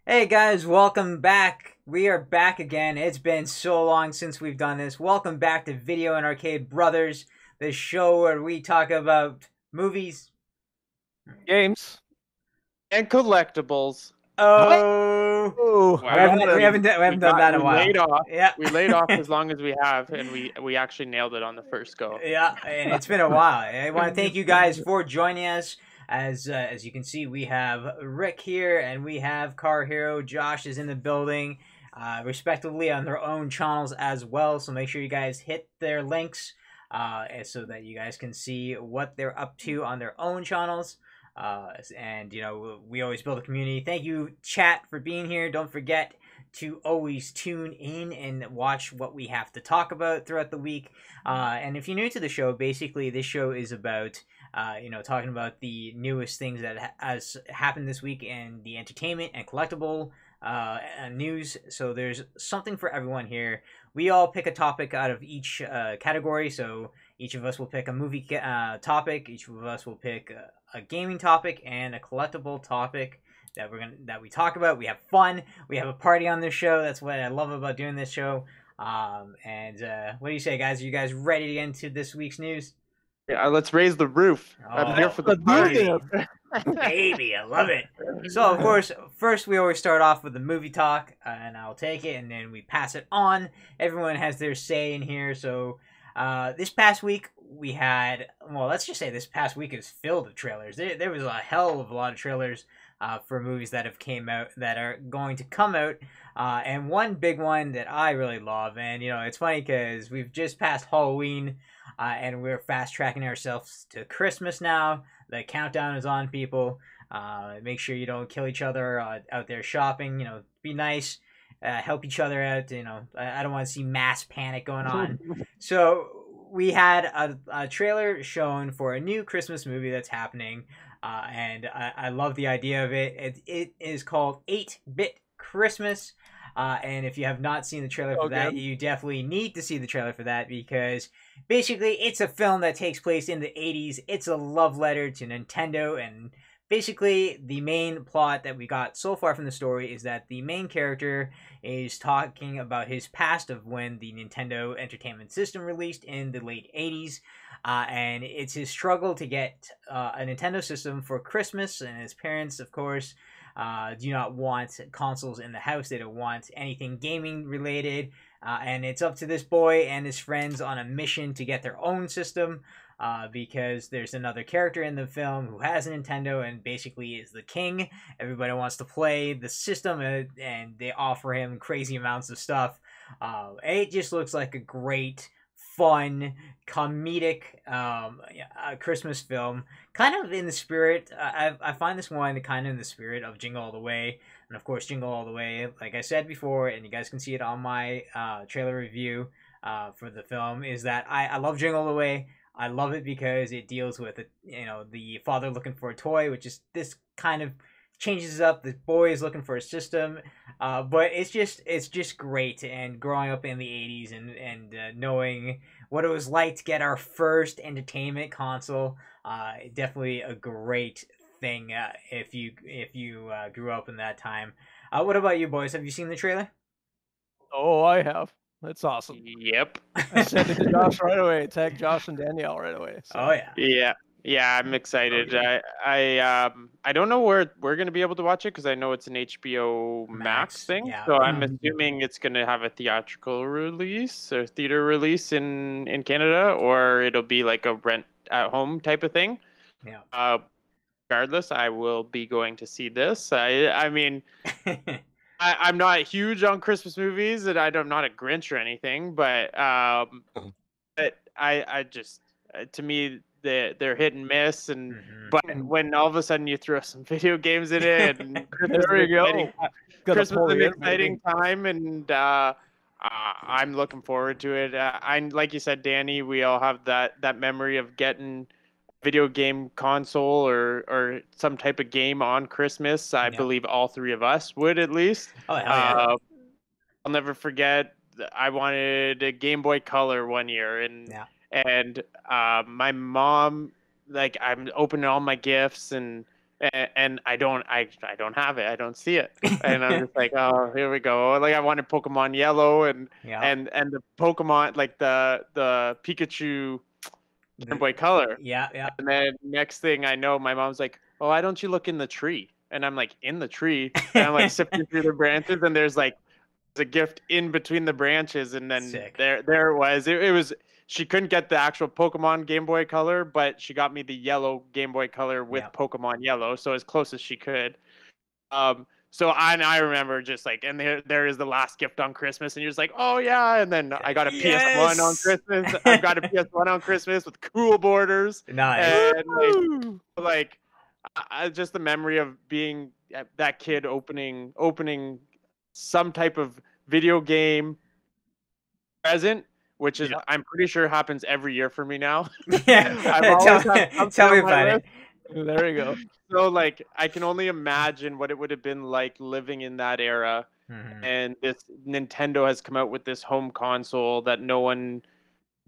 Hey guys, welcome back. We are back again. It's been so long since we've done this. Welcome back to Video and Arcade Brothers, the show where we talk about movies, games, and collectibles. Oh, Wow. we haven't done that in a while. We laid off as long as we have, and we actually nailed it on the first go. Yeah, and it's been a while. I want to thank you guys for joining us. As you can see, we have Rick here, and we have CarrHero. Josh is in the building, respectively on their own channels as well. So make sure you guys hit their links, so that you guys can see what they're up to on their own channels. And you know, we always build a community. Thank you, chat, for being here. Don't forget to always tune in and watch what we have to talk about throughout the week. And if you're new to the show, basically this show is about talking about the newest things that has happened this week in the entertainment and collectible news. So there's something for everyone here. We all pick a topic out of each category. So each of us will pick a movie topic. Each of us will pick a gaming topic and a collectible topic that we talk about. We have fun. We have a party on this show. That's what I love about doing this show. What do you say, guys? Are you guys ready to get into this week's news? Yeah, let's raise the roof. I'm here for the party. Baby, I love it. So, of course, first we always start off with the movie talk, and I'll take it, and then we pass it on. Everyone has their say in here. So, this past week we had, well, let's just say this past week is filled with trailers. There was a hell of a lot of trailers for movies that have came out, that are going to come out. And one big one that I really love, and you know, it's funny because we've just passed Halloween, and we're fast tracking ourselves to Christmas now. The countdown is on, people. Make sure you don't kill each other out there shopping. You know, be nice, help each other out. You know, I don't want to see mass panic going on. So we had a trailer shown for a new Christmas movie that's happening, and I love the idea of it. It is called 8-Bit Christmas. And if you have not seen the trailer for that, you definitely need to see the trailer for that, because basically it's a film that takes place in the 80s. It's a love letter to Nintendo, and basically the main plot that we got so far from the story is that the main character is talking about his past of when the Nintendo Entertainment System released in the late 80s. And it's his struggle to get a Nintendo system for Christmas, and his parents, of course, do not want consoles in the house. They don't want anything gaming related, and it's up to this boy and his friends on a mission to get their own system, because there's another character in the film who has a Nintendo and basically is the king. Everybody wants to play the system, and they offer him crazy amounts of stuff. It just looks like a great, fun, comedic Christmas film, kind of in the spirit. I find this one kind of in the spirit of Jingle All the Way, and of course Jingle All the Way, like I said before, and you guys can see it on my trailer review for the film, is that I love Jingle All the Way. I love it because it deals with the father looking for a toy, which is this kind of changes up. The boy is looking for a system, but it's just great. And growing up in the 80s and knowing what it was like to get our first entertainment console, definitely a great thing if you grew up in that time. What about you boys? Have you seen the trailer? Oh, I have. That's awesome. Yep. I sent it to Josh right away. Tag Josh and Danielle right away. So. Oh yeah. Yeah, I'm excited. Okay. I don't know where we're gonna be able to watch it because I know it's an HBO Max thing. Yeah. So I'm assuming it's gonna have a theatrical release or theater release in Canada, or it'll be like a rent at home type of thing. Yeah. Regardless, I will be going to see this. I mean, I'm not huge on Christmas movies, and I'm not a Grinch or anything, but I just to me they're hit and miss, and but when all of a sudden you throw some video games in it, and Christmas There you go. Christmas is an exciting time, and I'm looking forward to it. I like you said, Danny, we all have that memory of getting video game console or some type of game on Christmas. I believe all three of us would at least. Oh hell yeah. I'll never forget. I wanted a Game Boy Color one year, and my mom, like, I'm opening all my gifts and I don't have it. I don't see it, and I'm just like, oh, here we go. Like, I wanted Pokemon Yellow and the Pokemon, like the Pikachu Game Boy Color. Yeah. And then next thing I know, my mom's like, "Oh, why don't you look in the tree?" And I'm like, "In the tree?" And I'm like sifting through the branches, and there's like a gift in between the branches, and then there it was. It was. She couldn't get the actual Pokemon Game Boy Color, but she got me the yellow Game Boy Color with Pokemon Yellow, so as close as she could. So I remember just like, and there is the last gift on Christmas, and you're just like, oh yeah, and then I got a PS1 on Christmas. I've got a PS1 on Christmas with cool borders. Nice. And like just the memory of being that kid opening some type of video game present, which is I'm pretty sure happens every year for me now. Yeah, tell me about it. There you go. So like I can only imagine what it would have been like living in that era. And this Nintendo has come out with this home console that no one,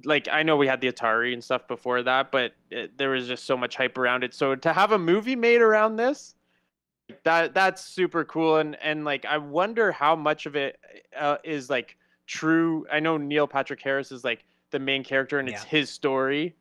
like, I know we had the Atari and stuff before that, but there was just so much hype around it. So to have a movie made around this, that's super cool. And like I wonder how much of it is like true. I know Neil Patrick Harris is like the main character and it's his story.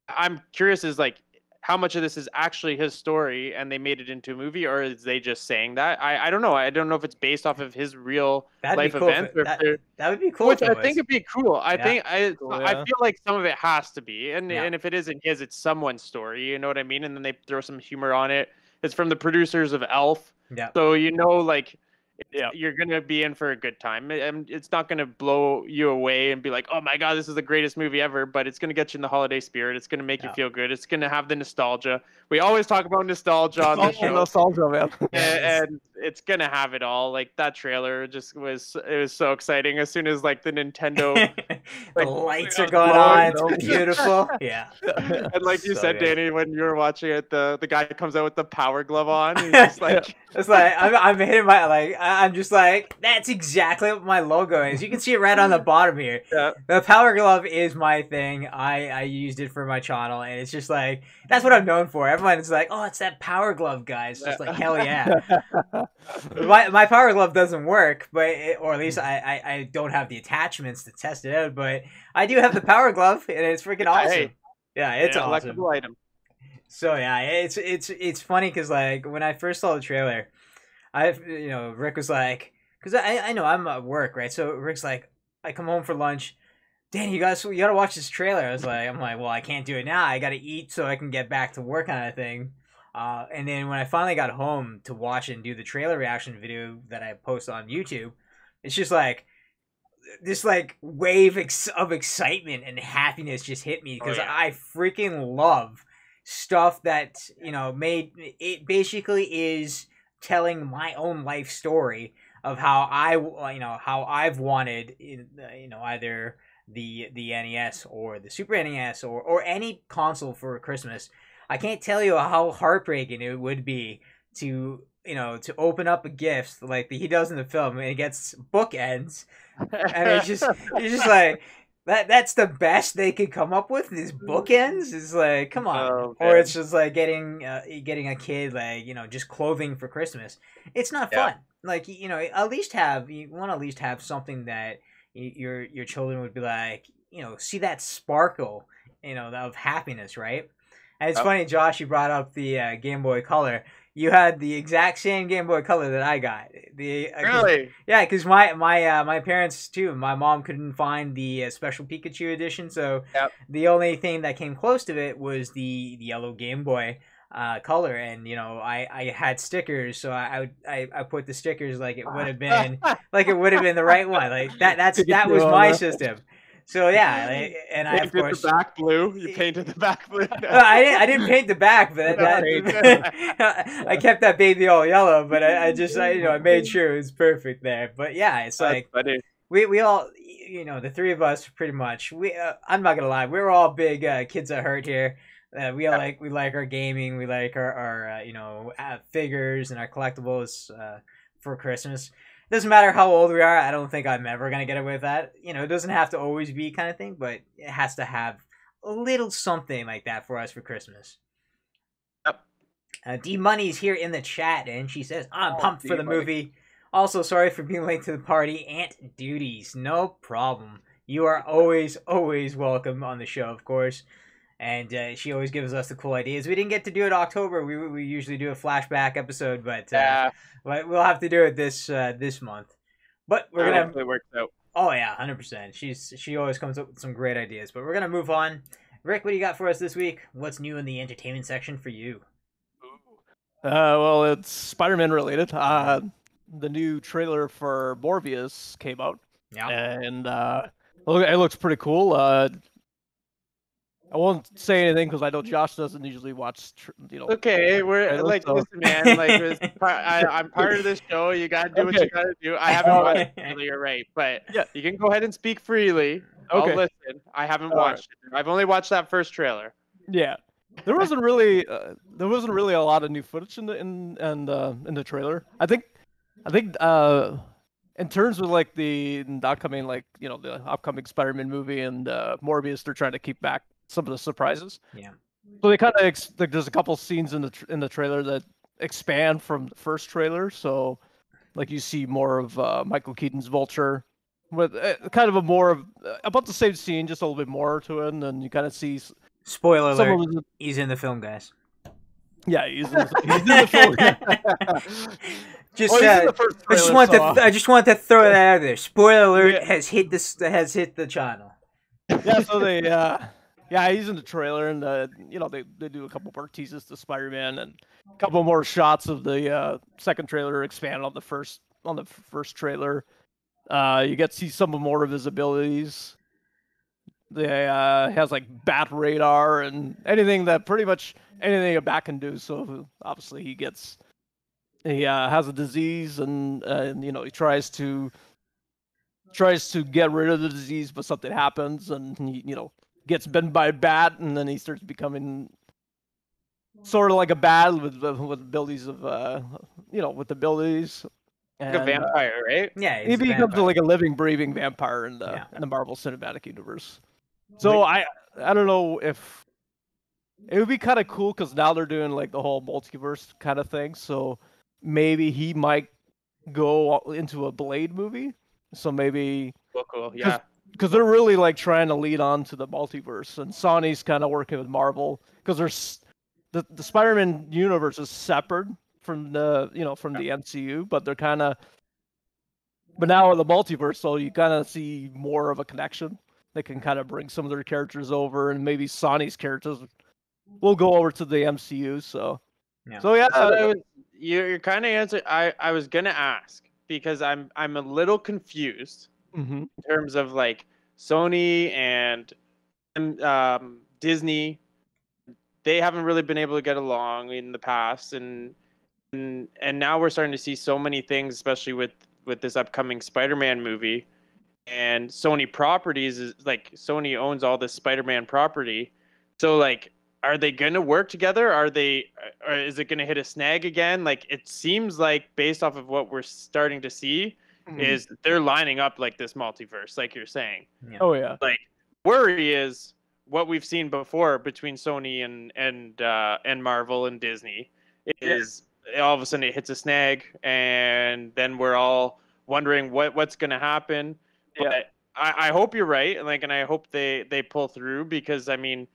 I'm curious is like how much of this is actually his story and they made it into a movie, or is they just saying that? I don't know. I don't know if it's based off of his real life events. That would be cool. Which I think would be cool. I feel like some of it has to be. And if it isn't his, it's someone's story. You know what I mean? And then they throw some humor on it. It's from the producers of Elf. Yeah. So, you know, like, you're going to be in for a good time. It's not going to blow you away and be like, oh my God, this is the greatest movie ever, but it's going to get you in the holiday spirit. It's going to make you feel good. It's going to have the nostalgia. We always talk about nostalgia on the show. Nostalgia, man. And it's going to have it all. Like that trailer just was so exciting. As soon as like the Nintendo the lights are going on. It's beautiful. Yeah. And like you said, Danny, when you were watching it, the guy comes out with the Power Glove on. He's just like, it's like I'm hitting my I'm just like, that's exactly what my logo is. You can see it right on the bottom here. Yeah. The Power Glove is my thing. I used it for my channel, and it's just like, that's what I'm known for. Everyone is like, oh, it's that Power Glove guy. It's just like, hell yeah. my Power Glove doesn't work, but or at least I don't have the attachments to test it out, but I do have the Power Glove, and it's freaking awesome. Hey, yeah, it's awesome. Collectible item. So yeah, it's funny because like when I first saw the trailer, Rick was like, because I know I'm at work, right? So Rick's like, I come home for lunch, Danny, you gotta watch this trailer. I'm like, well, I can't do it now. I gotta eat so I can get back to work, kind of thing. And then when I finally got home to watch it and do the trailer reaction video that I post on YouTube, it's just like this like wave of excitement and happiness just hit me because I freaking love stuff that made it basically is telling my own life story of how I've wanted either the NES or the Super NES or any console for Christmas. I can't tell you how heartbreaking it would be to open up a gift like he does in the film and it gets bookends, and it's just like that's the best they could come up with. These bookends is like, come on. Or it's just like getting a kid like just clothing for Christmas. It's not fun. Like you want to at least have something that your children would be like, see that sparkle, of happiness, right? And it's funny, Josh, you brought up the Game Boy Color. You had the exact same Game Boy Color that I got. Really? Yeah, because my parents too. My mom couldn't find the Special Pikachu edition, so the only thing that came close to it was the yellow Game Boy Color, and I had stickers, so I put the stickers like it would have been the right one. Like that was my system. So yeah, and I of course the back blue. You painted the back blue. I didn't paint the back, but I kept that baby all yellow. But I made sure it was perfect there. But yeah, it's like we all the three of us pretty much. I'm not gonna lie, we're all big Kids at Heart here. We like our gaming. We like our figures and our collectibles for Christmas. Doesn't matter how old we are. I don't think I'm ever gonna get away with that. It doesn't have to always be kind of thing, but it has to have a little something like that for us for Christmas. Yep. D Money's here in the chat, and she says, "I'm pumped for the movie. Also, sorry for being late to the party. Aunt duties, no problem. You are always welcome on the show, of course." And she always gives us the cool ideas. We didn't get to do it October. We usually do a flashback episode, but we'll have to do it this month. But we're gonna. Hopefully it works out. Oh yeah, 100%. She always comes up with some great ideas. But we're gonna move on. Rick, what do you got for us this week? What's new in the entertainment section for you? Well, it's Spider-Man related. The new trailer for Morbius came out. Yeah. And it looks pretty cool. I won't say anything because I know Josh doesn't usually watch. Okay, we're like, listen, man. Like, I'm part of this show. You gotta do what you gotta do. I haven't watched it earlier, right? But you can go ahead and speak freely. I'll listen. I haven't watched it. I've only watched that first trailer. Yeah, there wasn't really a lot of new footage in the trailer. I think in terms of like the upcoming the upcoming Spider-Man movie and Morbius, they're trying to keep back some of the surprises. Yeah. So they kind of there's a couple scenes in the trailer that expand from the first trailer. So like you see more of Michael Keaton's Vulture with kind of about the same scene, just a little bit more to it, and then you kind of see. Spoiler alert! He's in the film, guys. Yeah, he's in the film. I just want to throw that out there. Spoiler alert has hit the channel. Yeah, so he's in the trailer, and they do a couple more teases to Spider-Man and a couple more shots of the second trailer expand on the first trailer. You get to see some more of his abilities. They has like bat radar and anything a bat can do. So obviously he has a disease and he tries to get rid of the disease, but something happens and he gets bitten by a bat, and then he starts becoming sort of like a bat with abilities of with abilities. Like a vampire, right? Yeah, he becomes like a living, breathing vampire in the Marvel Cinematic Universe. So I don't know if it would be kind of cool because now they're doing like the whole multiverse kind of thing. So maybe he might go into a Blade movie. So maybe cool, yeah. Because they're really like trying to lead on to the multiverse, and Sony's kind of working with Marvel because there's the Spider-Man universe is separate from the MCU, but they're kind of. But now in the multiverse, so you kind of see more of a connection. They can kind of bring some of their characters over, and maybe Sony's characters will go over to the MCU. So you're kind of answering. I was gonna ask because I'm a little confused in terms of like Sony and Disney. They haven't really been able to get along in the past, and now we're starting to see so many things, especially with this upcoming Spider-Man movie. And Sony Properties is like Sony owns all this Spider-Man property. So like, are they going to work together? Or is it going to hit a snag again? Like, it seems like based off of what we're starting to see is they're lining up like this multiverse, like you're saying. Yeah. Oh yeah. Like, worry is what we've seen before between Sony and Marvel and Disney is all of a sudden it hits a snag, and then we're all wondering what's going to happen. But I hope you're right, and I hope they pull through, because I mean,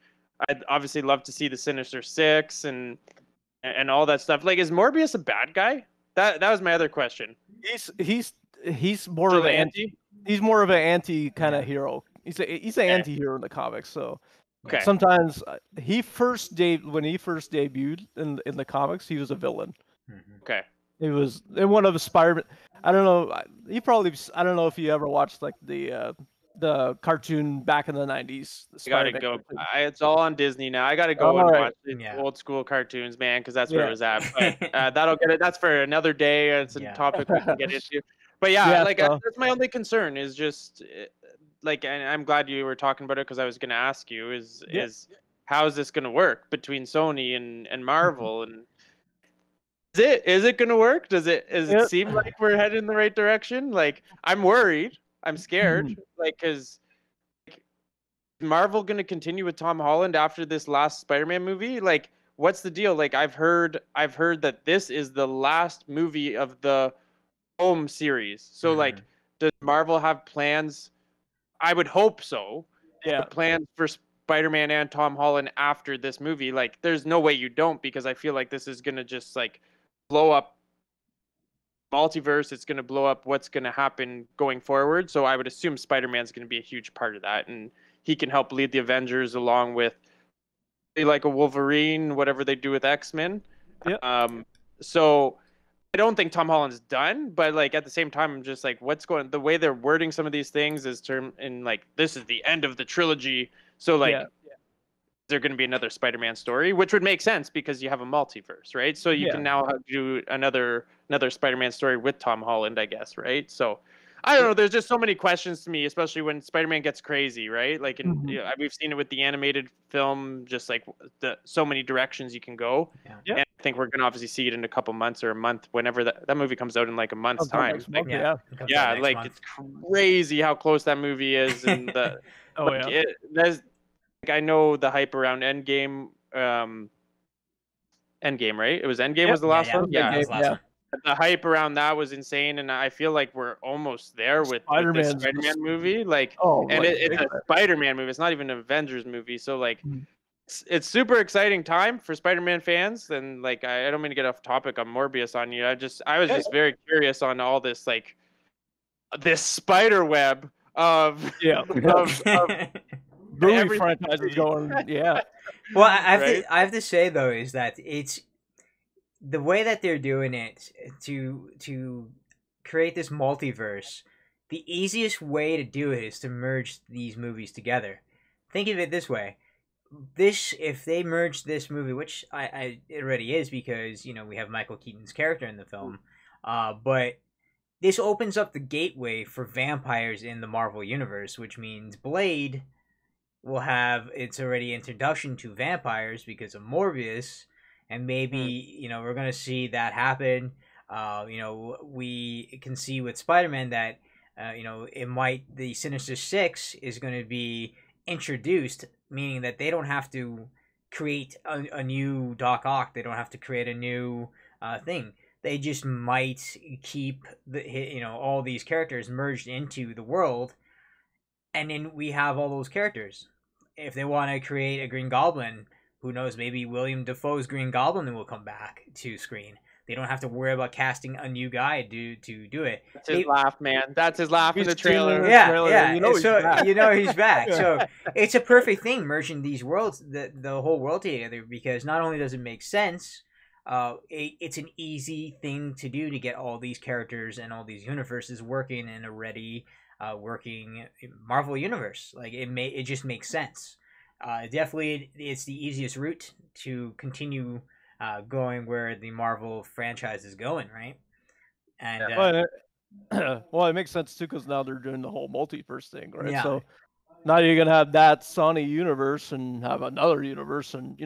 I'd obviously love to see the Sinister Six and all that stuff. Like, is Morbius a bad guy? That was my other question. He's more of an anti. He's more of an anti kind of hero. He's an anti-hero in the comics. So sometimes when he first debuted in the comics, he was a villain. Okay. It was in one of the Spider-Man. I don't know. I don't know if you ever watched like the cartoon back in the 90s. I gotta go. It's all on Disney now. I gotta go and watch the old school cartoons, man, because that's where it was at. But that'll get it. That's for another day. It's a topic we can get into. But that's my only concern is just like, and I'm glad you were talking about it, because I was gonna ask you is how is this gonna work between Sony and Marvel, and is it gonna work? Does it seem like we're headed in the right direction? Like, I'm worried. I'm scared. Like, because Marvel going to continue with Tom Holland after this last Spider-Man movie? Like, what's the deal? Like, I've heard that this is the last movie of the home series. So like, does Marvel have plans? I would hope so. Yeah. Plans for Spider-Man and Tom Holland after this movie? Like, there's no way you don't, because I feel like this is going to just like blow up multiverse. It's going to blow up what's going to happen going forward. So I would assume Spider-Man's going to be a huge part of that, and he can help lead the Avengers along with like a Wolverine, whatever they do with X-Men. So I don't think Tom Holland's done, but like at the same time, I'm just like, the way they're wording some of these things is like, this is the end of the trilogy. So like, there going to be another Spider-Man story, which would make sense because you have a multiverse, right? So you can now do another Spider-Man story with Tom Holland, I guess, right? So I don't know. There's just so many questions to me, especially when Spider-Man gets crazy, right? Like, we've seen it with the animated film, just like so many directions you can go. And I think we're going to obviously see it in a couple months or a month, whenever that movie comes out in like a month's time. Like it's crazy how close that movie is, and I know the hype around Endgame. Endgame, right? It was Endgame was the last one. One. The hype around that was insane, and I feel like we're almost there with the Spider-Man movie. Like, it's a Spider-Man movie. It's not even an Avengers movie. So like, it's super exciting time for Spider-Man fans. And like, I don't mean to get off topic on Morbius on you. I was just very curious on all this, like, this spider web of movie franchises going. Well, I have to say though, is that it's the way that they're doing it to create this multiverse. The easiest way to do it is to merge these movies together. Think of it this way: if they merge this movie, which it already is, because we have Michael Keaton's character in the film, but this opens up the gateway for vampires in the Marvel universe, which means Blade will have its already introduction to vampires because of Morbius, and maybe we're gonna see that happen. We can see with Spider-Man that the Sinister Six is going to be introduced, meaning that they don't have to create a new Doc Ock. They don't have to create a new thing. They just might keep all these characters merged into the world, and then we have all those characters. If they want to create a Green Goblin, who knows? Maybe William Dafoe's Green Goblin will come back to screen. They don't have to worry about casting a new guy to do it. That's his laugh, man. That's his laugh in the trailer. He's back. So it's a perfect thing merging these worlds, the whole world together, because not only does it make sense, it's an easy thing to do to get all these characters and all these universes working in a ready working Marvel universe. Like, it just makes sense. Definitely, it's the easiest route to continue going where the Marvel franchise is going, right? And well, it makes sense too, because now they're doing the whole multiverse thing, right? Yeah. So now you're gonna have that Sony universe and have another universe, and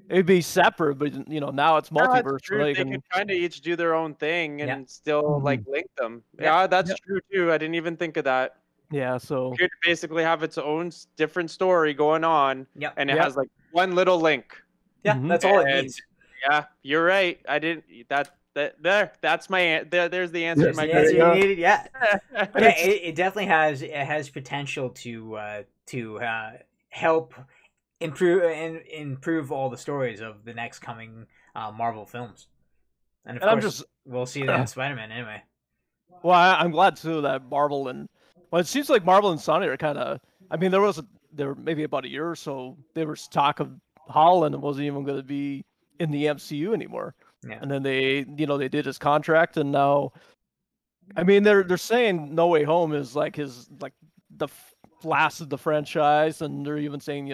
it'd be separate, but now it's multiverse. No, they can kind of each do their own thing and still like link them. Yeah, that's true too. I didn't even think of that. Yeah, so it basically have its own different story going on, and it has like one little link. Yeah, that's all it needs. Yeah, you're right. That's there's the answer. There's My the answer you question. needed. Yeah, yeah. It definitely has potential to help improve all the stories of the next coming Marvel films, and of course we'll see that in Spider-Man anyway. Well, I'm glad too that Marvel and it seems like Marvel and Sony are kind of. I mean, there maybe about a year or so there was talk of Holland wasn't even going to be in the MCU anymore, and then they did his contract, and now, I mean, they're saying No Way Home is like the last of the franchise, and they're even saying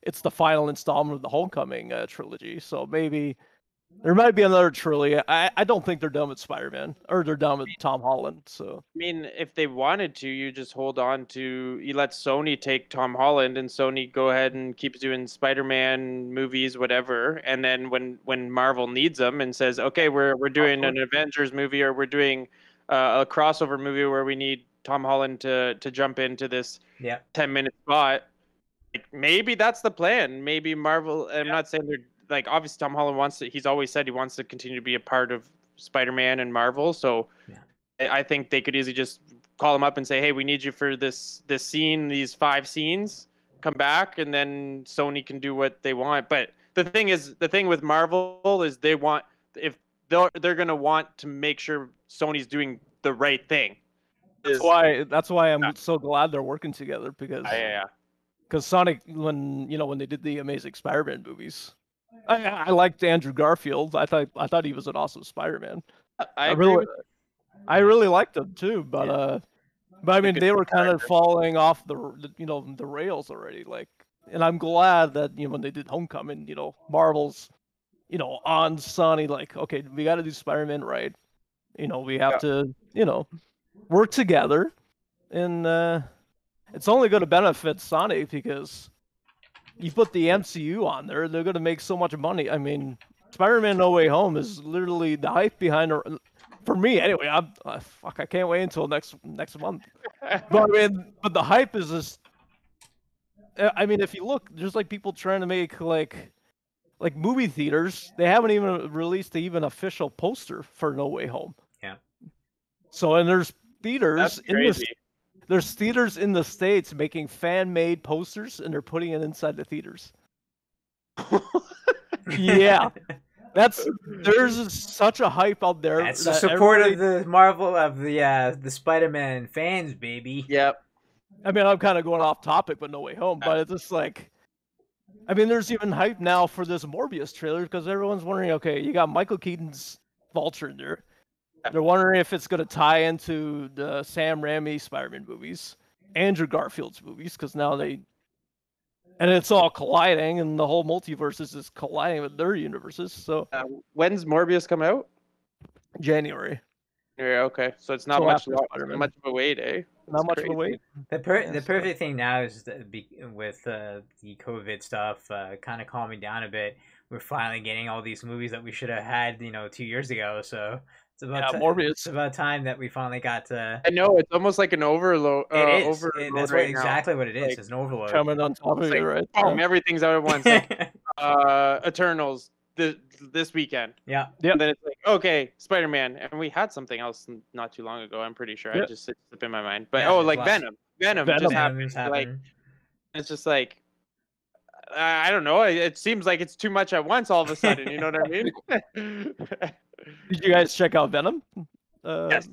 it's the final installment of the Homecoming trilogy, so maybe. There might be another trilogy. I don't think they're done with Spider-Man, or they're done with Tom Holland. So I mean, if they wanted to, you just hold on to. You let Sony take Tom Holland, and Sony go ahead and keep doing Spider-Man movies, whatever. And then when Marvel needs them and says, "Okay, we're doing an Avengers movie, or we're doing a crossover movie where we need Tom Holland to jump into this 10-minute spot," like maybe that's the plan. Maybe Marvel. I'm not saying they're. Like, obviously Tom Holland he's always said he wants to continue to be a part of Spider-Man and Marvel. So I think they could easily just call him up and say, hey, we need you for this scene, these 5 scenes, come back. And then Sony can do what they want. But the thing with Marvel is they want, if they're going to want to make sure Sony's doing the right thing. That's why I'm so glad they're working together, because because Sonic, when they did the Amazing Spider-Man movies, I liked Andrew Garfield. I thought he was an awesome Spider-Man. I really liked him too, but I mean they were kind of falling off the rails already. Like, and I'm glad that when they did Homecoming, Marvel's on Sony, like, okay, we got to do Spider-Man right. We have to work together, and it's only going to benefit Sony because. You put the MCU on there, they're going to make so much money. I mean, Spider-Man No Way Home is literally the hype behind her. For me, anyway, I can't wait until next month. But I mean, the hype is just. I mean, if you look, there's like people trying to make like movie theaters. They haven't even released the even official poster for No Way Home. Yeah. So, and there's theaters There's theaters in the States making fan-made posters, and they're putting it inside the theaters. Yeah. There's such a hype out there. That's the support of the Marvel, of the Spider-Man fans, baby. Yep. I mean, I'm kind of going off topic with No Way Home, but it's just like, I mean, there's even hype now for this Morbius trailer because everyone's wondering, okay, you got Michael Keaton's Vulture in there. They're wondering if it's going to tie into the Sam Raimi Spider-Man movies, Andrew Garfield's movies, because now and it's all colliding, and the whole multiverse is just colliding with their universes. So when's Morbius come out? January. Yeah, okay. So it's not much of a wait, eh? Not much of a wait. The perfect thing now is with the COVID stuff kind of calming down a bit. We're finally getting all these movies that we should have had, 2 years ago. So it's about Morbius. It's about time that we finally got to. I know, it's almost like an overload. It is. Overload That's exactly what it is. Like, it's an overload. Coming on top of it, right? Everything's out at once. Like, Eternals this weekend. Yeah. And then it's like, okay, Spider-Man, and we had something else not too long ago. I'm pretty sure. I just slipped in my mind. But Venom just happened. Like, it's just like, I don't know. It seems like it's too much at once all of a sudden. You know what I mean? Did you guys check out Venom? Yes.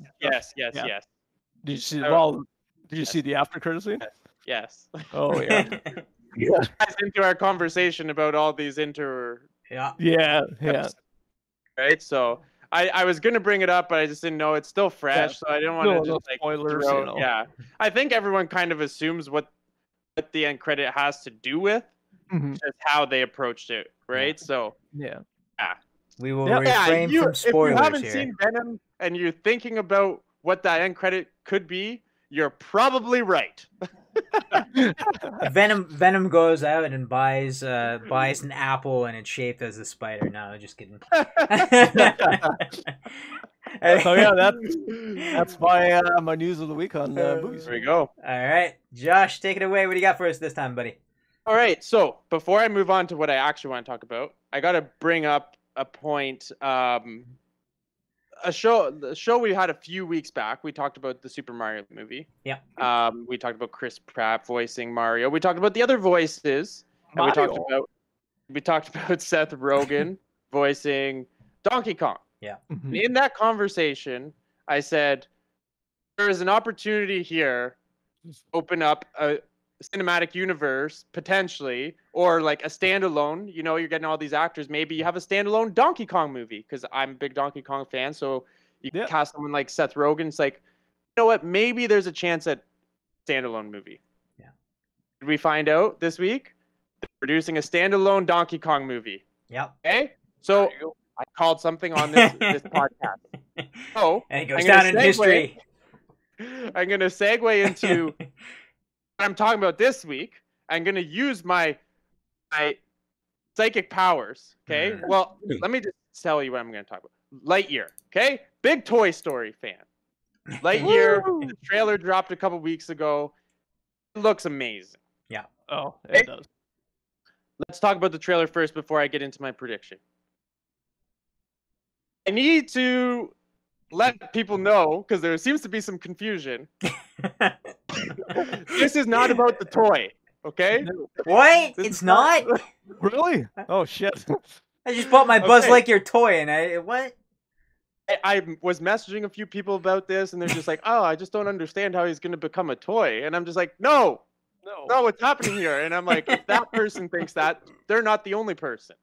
Did you see? Did you see the after credit scene? Yes. Oh yeah. Ties into our conversation about all these Yeah. Right. So I was gonna bring it up, but I just didn't know it's still fresh, so I didn't want to just like spoilers. Yeah. I think everyone kind of assumes what the end credit has to do with. Just how they approached it, right? So we will refrain from spoilers. If you haven't seen Venom and you're thinking about what that end credit could be, you're probably right. Venom goes out and buys an apple and it's shaped as a spider. No, just kidding. So yeah, that's my news of the week on movies. There we go. All right, Josh, take it away. What do you got for us this time, buddy? All right, so before I move on to what I actually want to talk about, I got to bring up a point the show we had a few weeks back, we talked about the Super Mario movie. Yeah. We talked about Chris Pratt voicing Mario. We talked about the other voices. And we talked about Seth Rogen voicing Donkey Kong. Yeah. And in that conversation, I said, there is an opportunity here to open up a cinematic universe, potentially, or like a standalone. You know, you're getting all these actors. Maybe you have a standalone Donkey Kong movie, because I'm a big Donkey Kong fan. So you can cast someone like Seth Rogen. It's like, you know what? Maybe there's a chance at standalone movie. Yeah. Did we find out this week? They're producing a standalone Donkey Kong movie. Yep. Okay. So I called something on this podcast. So and it goes down in history. I'm going to segue into what I'm talking about this week. I'm going to use my psychic powers. Okay. Well, let me just tell you what I'm going to talk about. Lightyear. Okay. Big Toy Story fan. Lightyear. The trailer dropped a couple weeks ago. It looks amazing. Yeah. Oh, it does. Let's talk about the trailer first before I get into my prediction. I need to let people know, because there seems to be some confusion. This is not about the toy, okay? What? It's not? Really? Oh, shit. I just bought my Buzz Lightyear toy, and what? I was messaging a few people about this, and they're just like, oh, I just don't understand how he's going to become a toy. And I'm just like, no, what's happening here? And I'm like, if that person thinks that, they're not the only person.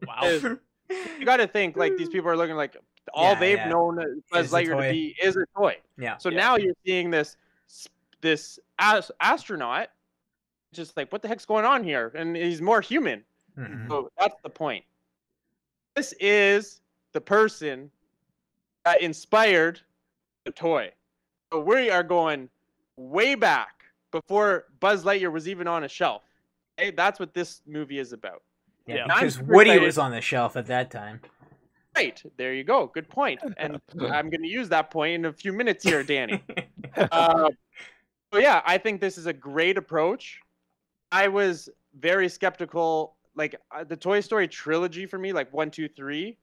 Wow. You got to think, like, these people are looking like all they've known Buzz Lightyear to be is a toy. Yeah. So now you're seeing this astronaut, just like, what the heck's going on here? And he's more human. So that's the point. This is the person that inspired the toy. So we are going way back before Buzz Lightyear was even on a shelf. Okay? That's what this movie is about. Yeah, because Woody was on the shelf at that time. Right. There you go. Good point. And I'm going to use that point in a few minutes here, Danny. So yeah, I think this is a great approach. I was very skeptical. Like, the Toy Story trilogy for me, like 1, 2, 3,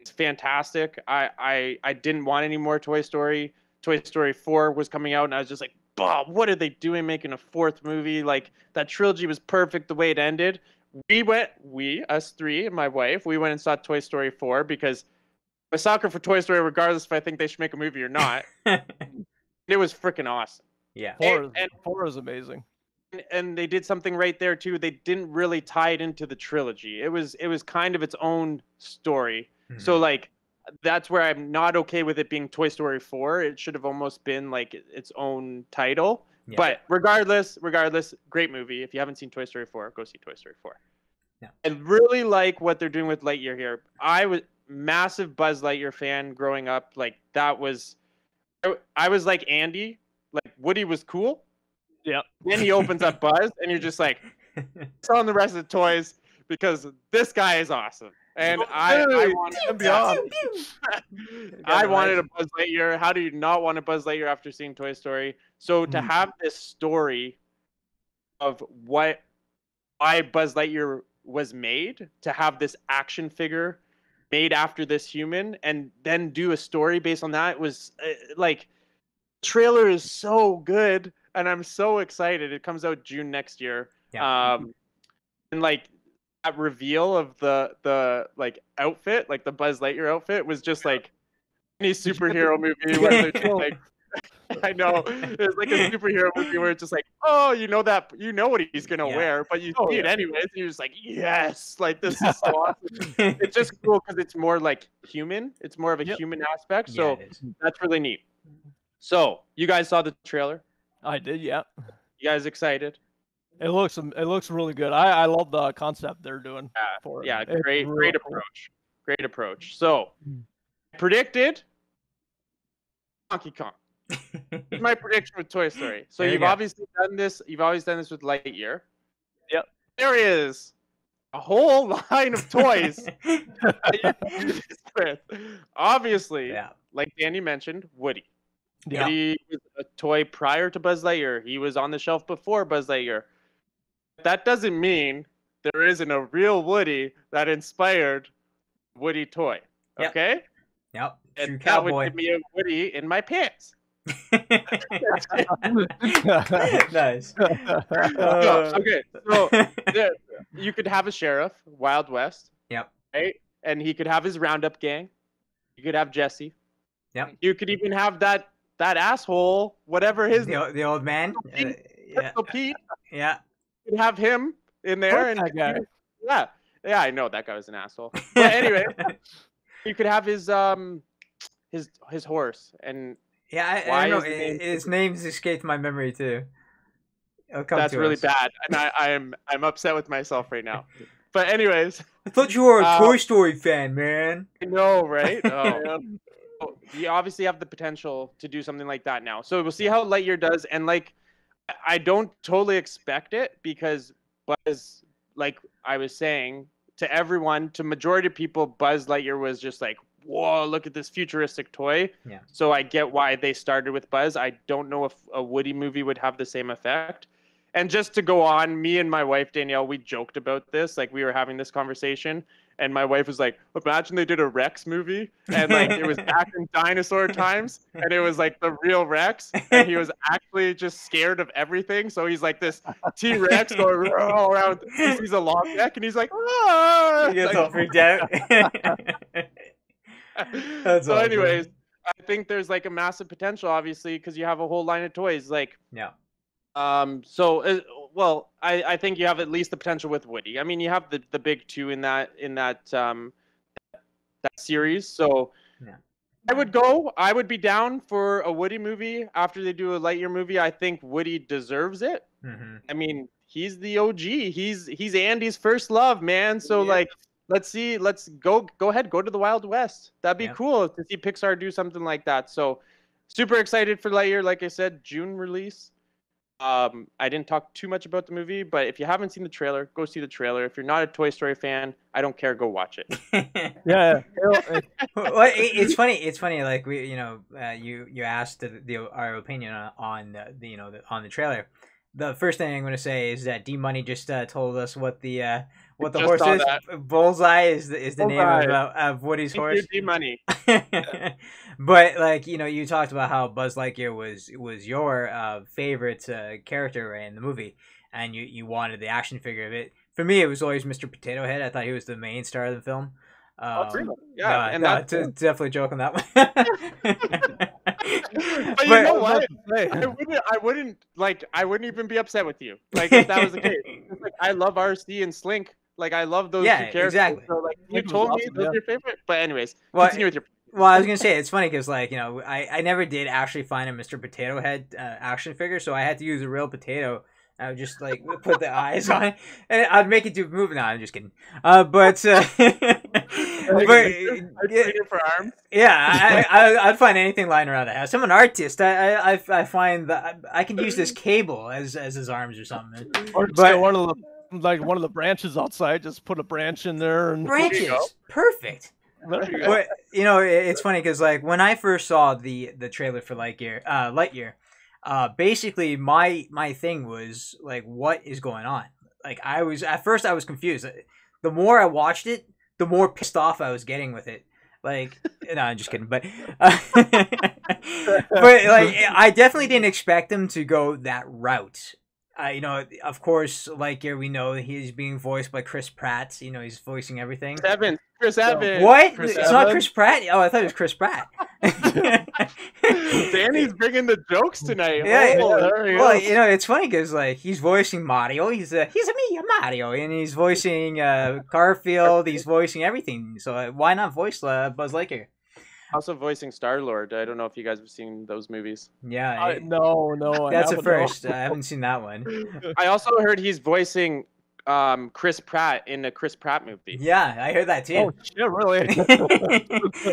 it's fantastic. I didn't want any more Toy Story. Toy Story 4 was coming out, and I was just like, Bob, what are they doing making a 4th movie? Like, that trilogy was perfect the way it ended. Us three and my wife, we went and saw Toy Story 4 because I'm a sucker for Toy Story regardless if I think they should make a movie or not. It was freaking awesome. Yeah. 4 is amazing. And they did something right there too. They didn't really tie it into the trilogy. It was kind of its own story. So like, that's where I'm not okay with it being Toy Story 4. It should have almost been like its own title. Yeah. But regardless, great movie. If you haven't seen Toy Story 4, go see Toy Story 4. Yeah. I really like what they're doing with Lightyear here. I was massive Buzz Lightyear fan growing up. Like, that was, I was like Andy. Like, Woody was cool. Yeah. Then he opens up Buzz, and you're just like, selling the rest of the toys because this guy is awesome. And I wanted a Buzz Lightyear. How do you not want a Buzz Lightyear after seeing Toy Story? So to have this story of why Buzz Lightyear was made, to have this action figure made after this human, and then do a story based on that, was like, trailer is so good, and I'm so excited. It comes out June next year. Yeah. And like, that reveal of the like outfit, like the Buzz Lightyear outfit, was just like any superhero movie where they're just like, I know, it's like a superhero movie where it's just like, oh, you know what he's gonna wear, but you see it anyways, and you're just like, yes, like, this is so awesome. It's just cool because it's more like human. It's more of a human aspect, so that's really neat. So you guys saw the trailer? I did, yeah. You guys excited? It looks really good. I love the concept they're doing for it. Yeah, great approach. Great approach. So, predicted Donkey Kong. Here's my prediction with Toy Story. So you've obviously done this. You've always done this with Lightyear. Yep. There is a whole line of toys that you can do this with. Obviously, like Danny mentioned, Woody. Yeah. Woody was a toy prior to Buzz Lightyear. He was on the shelf before Buzz Lightyear. That doesn't mean there isn't a real Woody that inspired Woody toy. Okay? Yep. True And that cowboy. would give me a Woody in my pants. Nice. Okay, so you could have a sheriff, Wild West. Yep. Right? And he could have his roundup gang. You could have Jesse. Yep. You could even have that asshole, whatever his the old man. Yeah. Pete. Yeah. You could have him in there, and that guy. yeah, I know that guy was an asshole. But anyway, you could have his horse, and Yeah, I don't know. His name's escaped my memory too. That's really bad, and I'm upset with myself right now. But anyways, I thought you were a Toy Story fan, man. I know, right? Oh. You obviously have the potential to do something like that now. So we'll see how Lightyear does, and like, I don't totally expect it because Buzz, like I was saying to everyone, to majority of people, Buzz Lightyear was just like, whoa, look at this futuristic toy. Yeah. So I get why they started with Buzz. I don't know if a Woody movie would have the same effect. And just to go on, me and my wife, Danielle, we joked about this. Like, we were having this conversation, and my wife was like, imagine they did a Rex movie, and like it was back in dinosaur times, and it was like the real Rex, and he was actually just scared of everything. So he's like this T-Rex going all around. He sees a long neck, and he's like, ah! He gets like, all freaked out. That's so awesome. anyways, I think there's like a massive potential, obviously, because you have a whole line of toys. Like, yeah. Well, I think you have at least the potential with Woody. I mean, you have the big two in that series. So yeah. I would be down for a Woody movie after they do a Lightyear movie. I think Woody deserves it. Mm-hmm. I mean, he's the OG. He's Andy's first love, man. So like, let's go ahead, go to the Wild West. That'd be cool to see Pixar do something like that. So super excited for Lightyear. Like I said, June release. I didn't talk too much about the movie, but if you haven't seen the trailer, go see the trailer. If you're not a Toy Story fan, I don't care, go watch it. Yeah. Well, it's funny. It's funny. Like you asked our opinion on the trailer. The first thing I'm going to say is that D Money just told us what the horse is. Bullseye is the name of Woody's horse. D Money. But like you talked about how Buzz Lightyear was your favorite character in the movie, and you wanted the action figure of it. For me, it was always Mr. Potato Head. I thought he was the main star of the film. Yeah, that's definitely joking that one. But you know what? I wouldn't even be upset with you. Like, if that was the case. Like, I love RC and Slink. Like, I love those two characters. Exactly. So like, you told me those are your favorite. But anyways, continue with your. Well, I was gonna say it's funny because I never did actually find a Mr. Potato Head action figure, so I had to use a real potato. I would just like put the eyes on it, and I'd make it do move. No, I'm just kidding. But for arms. Yeah, I'd find anything lying around the house. I'm an artist. I find that I can use this cable as his arms or something. Or just one of the branches outside. Just put a branch in there and branches. Perfect. But it's funny because like when I first saw the trailer for Lightyear, basically my thing was like, what is going on? Like at first I was confused. The more I watched it, the more pissed off I was getting with it. Like, no, I'm just kidding. But but like I definitely didn't expect them to go that route. Of course, Lightyear, we know he's being voiced by Chris Pratt. He's voicing everything. Chris Evans. What? It's not Chris Pratt? Oh, I thought it was Chris Pratt. Danny's bringing the jokes tonight. Yeah. Well, it's funny because like he's voicing Mario. He's me, I'm Mario, and he's voicing Garfield. He's voicing everything. So why not voice Buzz Lightyear? Also voicing Star-Lord. I don't know if you guys have seen those movies. Yeah. No. That's a first. I haven't seen that one. I also heard he's voicing Chris Pratt in a Chris Pratt movie. Yeah, I heard that too. Oh, shit, really?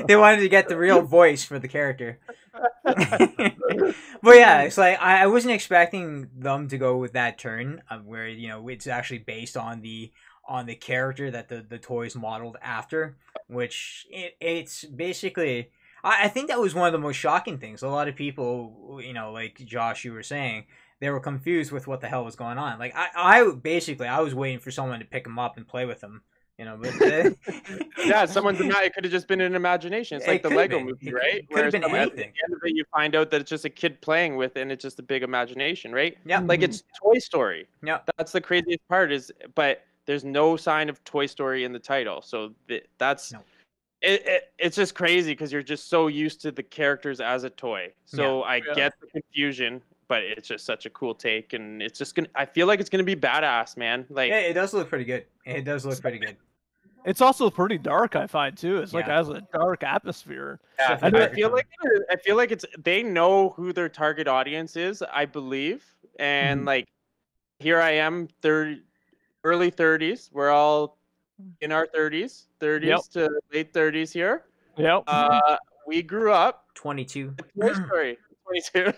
They wanted to get the real voice for the character. But yeah, it's like I wasn't expecting them to go with that turn where it's actually based on the character that the toys modeled after, which it's basically I think that was one of the most shocking things. A lot of people, like Josh, you were saying, they were confused with what the hell was going on. Like I was waiting for someone to pick them up and play with them But Yeah, it could have just been an imagination. It's like the Lego movie, right? Could have been at the anything. end of it, you find out that it's just a kid playing with it, and it's just a big imagination, right? Yep. Like it's Toy Story. Yep. That's the craziest part but there's no sign of Toy Story in the title. So that's it's just crazy because you're just so used to the characters as a toy. So I get the confusion, but it's just such a cool take, and it's just I feel like it's gonna be badass, man. Like it does look pretty good. It does look pretty good. It's also pretty dark, I find too. It's like it has a dark atmosphere. Yeah, I feel like they know who their target audience is, I believe. And like here I am, early 30s. We're all in our 30s to late 30s here. Yep. We grew up 22. Toy Story. 22.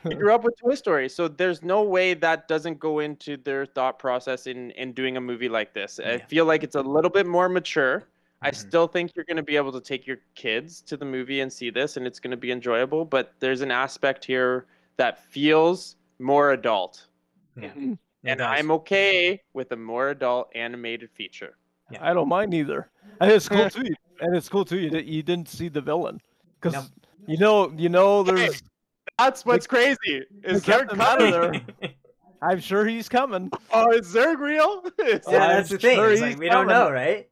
We grew up with Toy Story, so there's no way that doesn't go into their thought process in doing a movie like this. I feel like it's a little bit more mature. I still think you're going to be able to take your kids to the movie and see this, and it's going to be enjoyable, but there's an aspect here that feels more adult. Yeah. And I'm okay with a more adult animated feature. Yeah. I don't mind either. And it's cool too. And it's cool too. You didn't see the villain because you know there's. That's what's crazy. Is Zerg coming there? I'm sure he's coming. Oh, is Zerg real? That's the thing. It's like we don't know, right?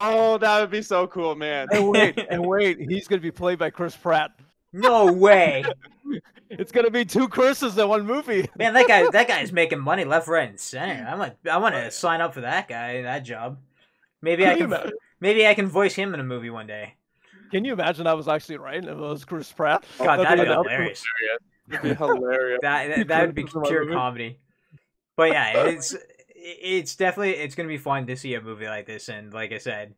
Oh, that would be so cool, man. And wait, he's gonna be played by Chris Pratt. No way. It's gonna be two Chris's in one movie. Man, that guy's making money left, right, and center. I want to sign up for that guy, that job. Maybe I can voice him in a movie one day. Can you imagine I was actually right if it was Chris Pratt? God, that'd be hilarious. That'd be hilarious. That would be pure comedy. But yeah, it's definitely gonna be fun to see a movie like this, and like I said,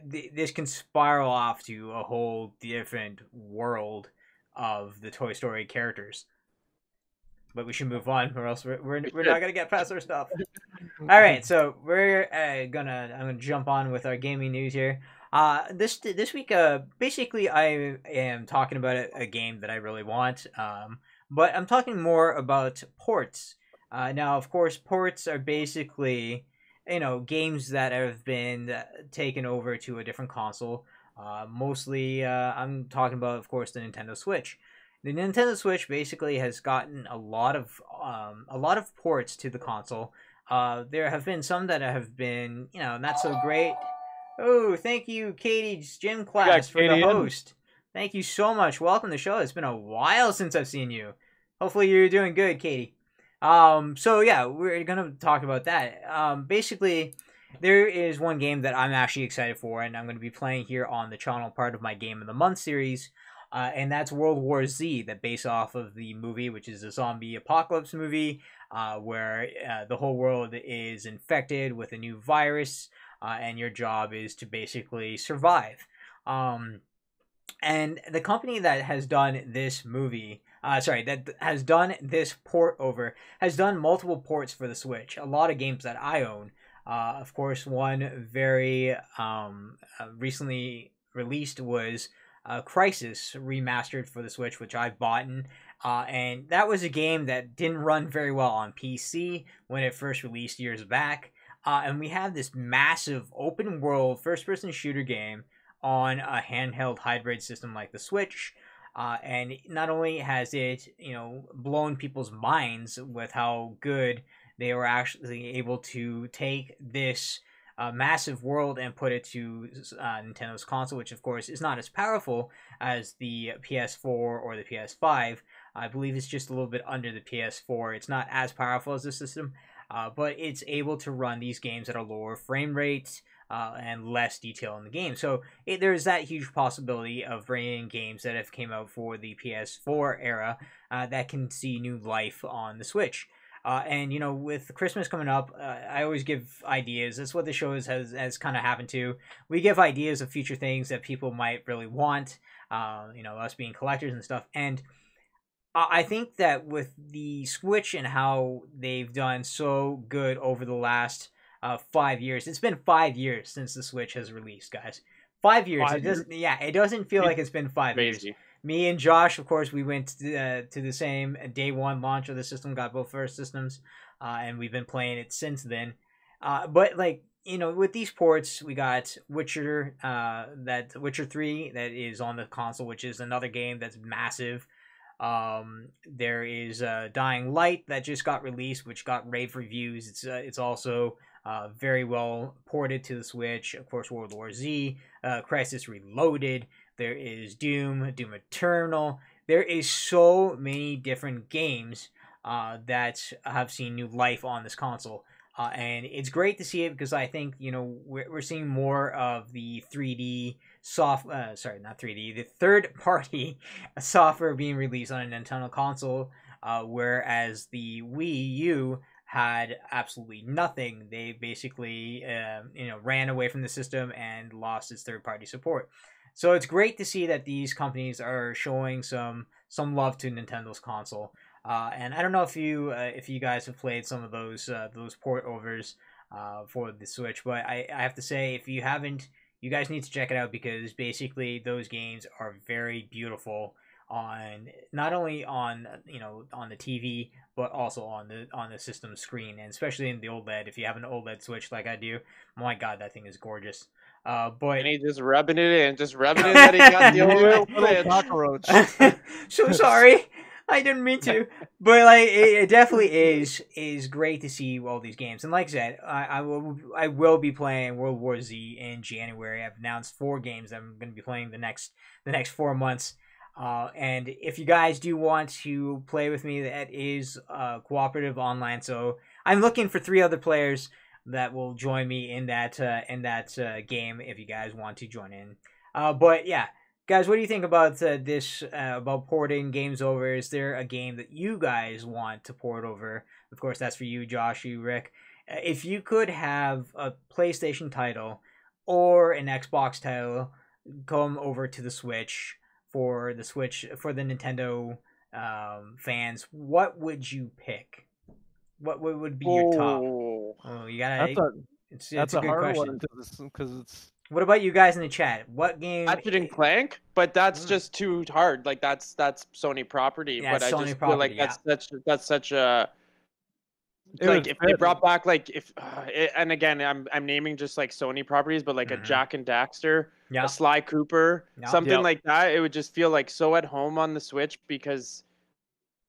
this can spiral off to a whole different world of the Toy Story characters. But we should move on, or else we're not gonna get past our stuff. All right, so I'm gonna jump on with our gaming news here. This week, basically, I am talking about a game that I really want. But I'm talking more about ports. Now, of course, ports are basically, games that have been taken over to a different console. Mostly, I'm talking about, of course, the Nintendo Switch. The Nintendo Switch basically has gotten a lot of ports to the console. There have been some that have been, not so great. Oh, thank you, Katie's gym class, for the host. Thank you so much. Welcome to the show. It's been a while since I've seen you. Hopefully you're doing good, Katie. So yeah, we're gonna talk about that. Basically, there is one game that I'm actually excited for, and I'm gonna be playing here on the channel, part of my Game of the Month series. And that's World War Z, that based off of the movie, which is a zombie apocalypse movie, where the whole world is infected with a new virus. And your job is to basically survive. And the company that has done this movie, that has done this port over, has done multiple ports for the Switch. A lot of games that I own. Of course, one very recently released was Crisis Remastered for the Switch, which I bought. And that was a game that didn't run very well on PC when it first released years back. And we have this massive open world first-person shooter game on a handheld hybrid system like the Switch. And not only has it, blown people's minds with how good they were actually able to take this massive world and put it to Nintendo's console, which of course is not as powerful as the PS4 or the PS5. I believe it's just a little bit under the PS4. It's not as powerful as the system. But it's able to run these games at a lower frame rate and less detail in the game. So there's that huge possibility of bringing games that have came out for the PS4 era that can see new life on the Switch. And with Christmas coming up, I always give ideas. That's what the show has kind of happened to. We give ideas of future things that people might really want. Us being collectors and stuff. And I think that with the Switch and how they've done so good over the last 5 years, it's been 5 years since the Switch has released, guys. 5 years. It doesn't feel like it's been 5 years. Me and Josh, of course, we went to the same day one launch of the system, got both first systems, and we've been playing it since then. But like, with these ports, we got Witcher, that Witcher 3 that is on the console, which is another game that's massive. There is Dying Light that just got released, which got rave reviews. It's also very well ported to the Switch. Of course, World War Z, Crisis Reloaded. There is Doom Eternal. There is so many different games that have seen new life on this console. And it's great to see it because I think we're seeing more of the 3D not 3D, the third party software being released on a Nintendo console, whereas the Wii U had absolutely nothing. They basically ran away from the system and lost its third party support. So it's great to see that these companies are showing some love to Nintendo's console. And I don't know if you guys have played some of those port overs for the Switch, but I have to say, if you haven't, you guys need to check it out because basically those games are very beautiful on not only on on the TV but also on the system screen, and especially in the OLED. If you have an OLED Switch like I do, my God, that thing is gorgeous. But and he just rubbing it in that he got the little cockroach. So sorry. I didn't mean to, but like it definitely is great to see all these games. And like I said, I will be playing World War Z in January. I've announced 4 games that I'm going to be playing the next 4 months. And if you guys do want to play with me, that is cooperative online. So I'm looking for 3 other players that will join me in that game if you guys want to join in. But yeah. Guys, what do you think about this, about porting games over? Is there a game that you guys want to port over? Of course, that's for you, Josh, you, Rick. If you could have a PlayStation title or an Xbox title come over to the Switch for the Nintendo fans, what would you pick? What would be your top? Oh, you gotta. That's a good hard question because it's. What about you guys in the chat? What game? Ratchet and Clank, but that's just too hard. Like that's Sony property. Yeah, but I Sony just property, feel like that's such a It like was if they fair. brought back like if and again I'm naming just like Sony properties, but like a Jack and Daxter, Yeah. a Sly Cooper, Yeah. something Yep. like that. It would just feel like so at home on the Switch because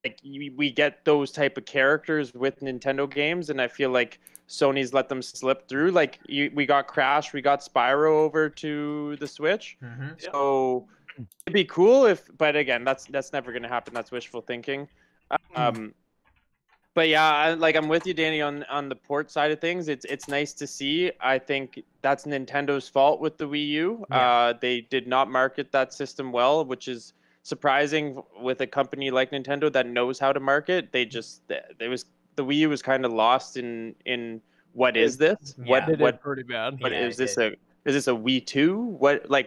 like we get those type of characters with Nintendo games, and I feel like Sony's let them slip through. Like we got Crash, we got Spyro over to the Switch, so it'd be cool if. But again, that's never gonna happen. That's wishful thinking. But yeah, I'm with you, Danny, on the port side of things. It's nice to see. I think that's Nintendo's fault with the Wii U. Yeah. They did not market that system well, which is surprising with a company like Nintendo that knows how to market. The Wii U was kind of lost in what is this? Yeah. They did pretty bad. What Yeah, is it this is this a Wii 2?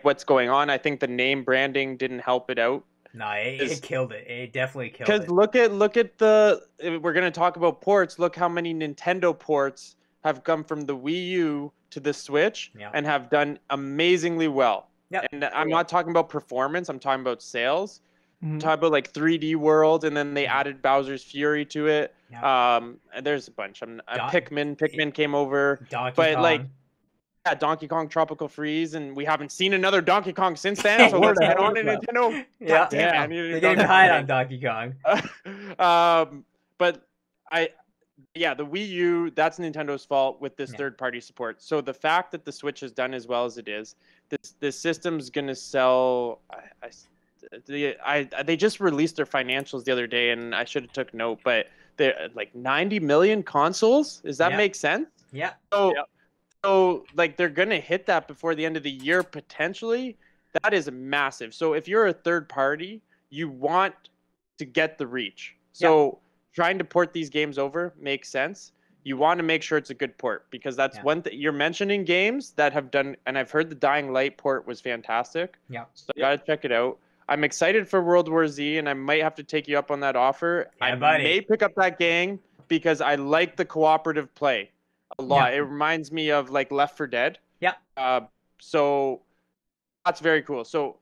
What's going on? I think the name branding didn't help it out. No, it killed it. It definitely killed Because it. look at the we're gonna talk about ports. Look how many Nintendo ports have come from the Wii U to the Switch and have done amazingly well. Yep. And I'm not talking about performance. I'm talking about sales. Mhm. I'm talking about like 3D World, and then they added Bowser's Fury to it. And there's a bunch. Pikmin came over, Donkey but Kong. like. Yeah, Donkey Kong Tropical Freeze, and we haven't seen another Donkey Kong since then. So let's get on to Nintendo. Yeah, damn, they get behind on Donkey Kong. But the Wii U, that's Nintendo's fault with this third-party support. So the fact that the Switch has done as well as it is, this system's gonna sell. They just released their financials the other day, and I should have took note, but they're like 90 million consoles. Does that make sense? Yeah. So like they're gonna hit that before the end of the year potentially. That is massive. So if you're a third party, you want to get the reach. So trying to port these games over makes sense. You want to make sure it's a good port because that's one thing you're mentioning games that have done, and I've heard the Dying Light port was fantastic. Yeah. So I gotta check it out. I'm excited for World War Z, and I might have to take you up on that offer. I may pick up that game because I like the cooperative play a lot. It reminds me of like Left 4 Dead. Yeah. So that's very cool. So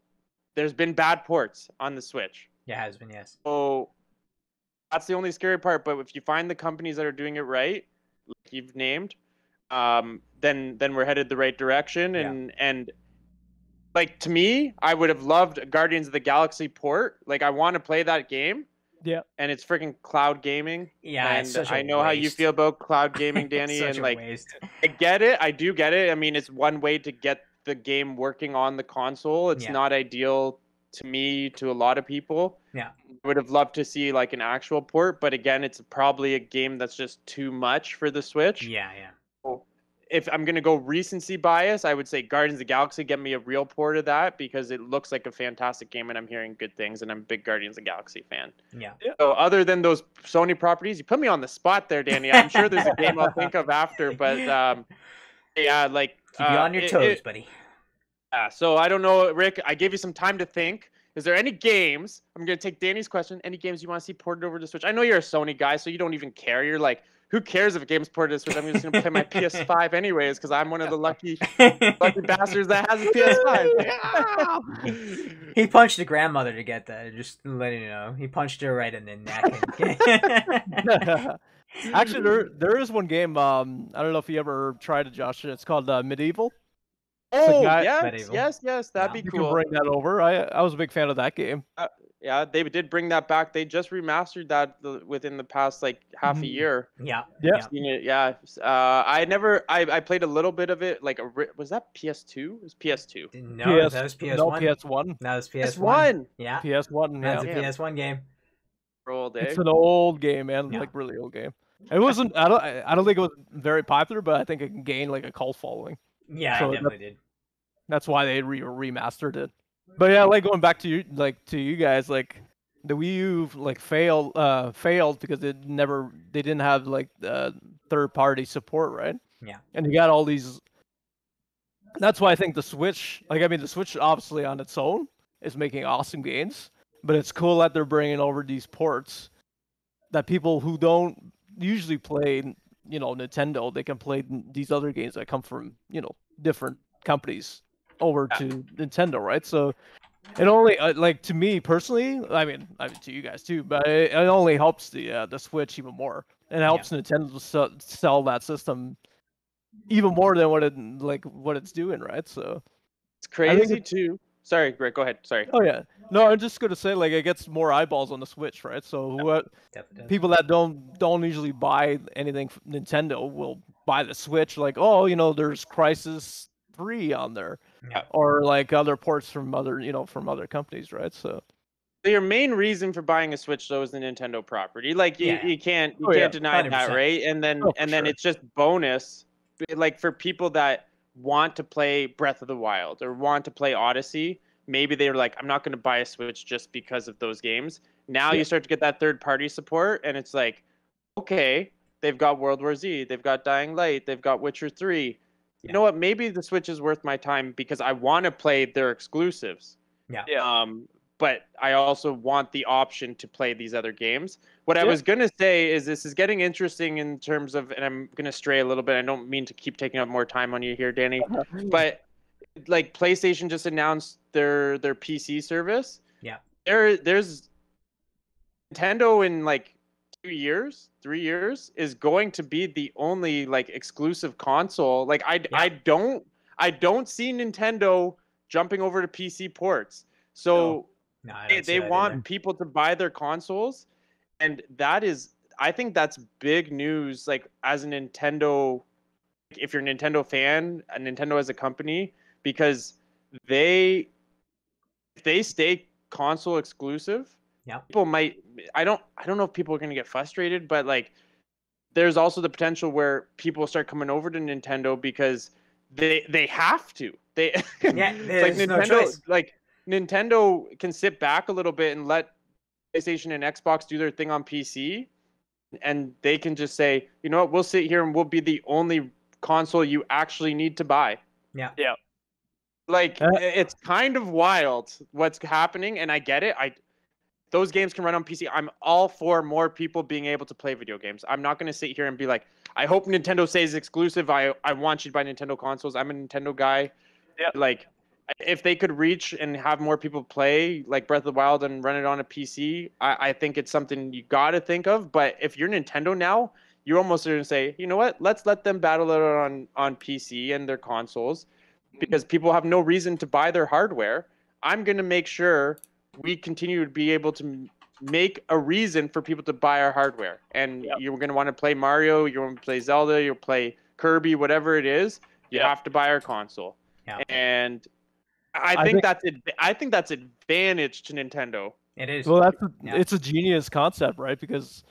there's been bad ports on the Switch. Yeah, has been, yes. So that's the only scary part. But if you find the companies that are doing it right, like you've named, then we're headed the right direction. And like, to me, I would have loved Guardians of the Galaxy port. Like, I want to play that game. Yeah. And it's freaking cloud gaming. Yeah, and it's such a I know how you waste. feel about cloud gaming, Danny. Such And a like, waste. I get it. I do get it. I mean, it's one way to get the game working on the console. It's not ideal to me, to a lot of people. Yeah. I would have loved to see like an actual port, but again, it's probably a game that's just too much for the Switch. Yeah. If I'm going to go recency bias, I would say Guardians of the Galaxy, get me a real port of that, because it looks like a fantastic game and I'm hearing good things, and I'm a big Guardians of the Galaxy fan. Yeah. So other than those Sony properties, you put me on the spot there, Danny. I'm sure there's a game I'll think of after, but yeah, like, keep you on your toes, buddy. Yeah, so I don't know, Rick, I gave you some time to think. Is there any games, I'm going to take Danny's question, any games you want to see ported over to Switch? I know you're a Sony guy, so you don't even care. You're like, who cares if a game's ported to Switch? I'm just going to play my PS5 anyways, because I'm one of the lucky bastards that has a PS5. He punched the grandmother to get that, just letting you know. He punched her right in the neck. Actually, there is one game, I don't know if you ever tried it, Josh. It's called Medieval. Oh, Medieval. yes, that'd be You cool. can bring that over. I was a big fan of that game. Yeah, they did bring that back. They just remastered that within the past like half a year. Yeah. Yeah. I played a little bit of it. Like, was that PS2? It was PS2. No, that was PS1. No, PS1. That was PS1. PS1. Yeah. PS1. That's Yeah. a PS1 game. It's an old game, man. Like, really old game. It wasn't. I don't think it was very popular, but I think it gained like a cult following. Yeah, So it definitely did. That's why they remastered it. But yeah, like, going back to you guys, like, the Wii U like failed because they didn't have like third party support, right? Yeah. And you got all these. That's why I think the Switch, like, I mean, the Switch obviously on its own is making awesome games, but it's cool that they're bringing over these ports that people who don't usually play, Nintendo, they can play these other games that come from, different companies over to Nintendo, right? So it only, like, to me personally, I mean to you guys too, but it only helps the Switch even more. It helps Nintendo sell that system even more than what it's doing, right? So it's crazy too. Sorry, Rick, go ahead. Sorry. Oh yeah, no, I'm just gonna say, like, it gets more eyeballs on the Switch, right? So people that don't usually buy anything from Nintendo will buy the Switch, like, oh, there's Crisis 3 on there, or like other ports from other companies, right? So your main reason for buying a Switch, though, is the Nintendo property. Like, you can't deny 100%. that, right? And then it's just bonus, like, for people that want to play Breath of the Wild or want to play Odyssey. Maybe they were like, I'm not going to buy a Switch just because of those games. Now you start to get that third party support, and it's like, okay, they've got World War Z, they've got Dying Light, they've got Witcher 3. You know what? Maybe the Switch is worth my time because I want to play their exclusives. But I also want the option to play these other games. What I was going to say is, this is getting interesting in terms of, and I'm going to stray a little bit. I don't mean to keep taking up more time on you here, Danny, but like, PlayStation just announced their PC service. Yeah. There's Nintendo in like 3 years is going to be the only like exclusive console. Like, I don't see Nintendo jumping over to PC ports. So they want people to buy their consoles, and I think that's big news. Like, as a Nintendo, if you're a Nintendo fan, Nintendo as a company, because if they stay console exclusive, people might. I don't know if people are going to get frustrated, but like, there's also the potential where people start coming over to Nintendo because they have to. Like, Nintendo, no choice. Like, Nintendo can sit back a little bit and let PlayStation and Xbox do their thing on PC, and they can just say, you know what, we'll sit here and we'll be the only console you actually need to buy. Yeah. Like, it's kind of wild what's happening, and I get it. Those games can run on PC. I'm all for more people being able to play video games. I'm not going to sit here and be like, I hope Nintendo stays exclusive. I want you to buy Nintendo consoles. I'm a Nintendo guy. Like, if they could reach and have more people play like Breath of the Wild and run it on a PC, I think it's something you got to think of. But if you're Nintendo now, you almost are going to say, you know what? Let's let them battle it on PC and their consoles because people have no reason to buy their hardware. I'm going to make sure we continue to be able to make a reason for people to buy our hardware. And you're going to want to play Mario, you're going to play Zelda, you'll play Kirby, whatever it is, you have to buy our console. Yeah. And I think that's advantage to Nintendo. It is. Well, it's a genius concept, right? Because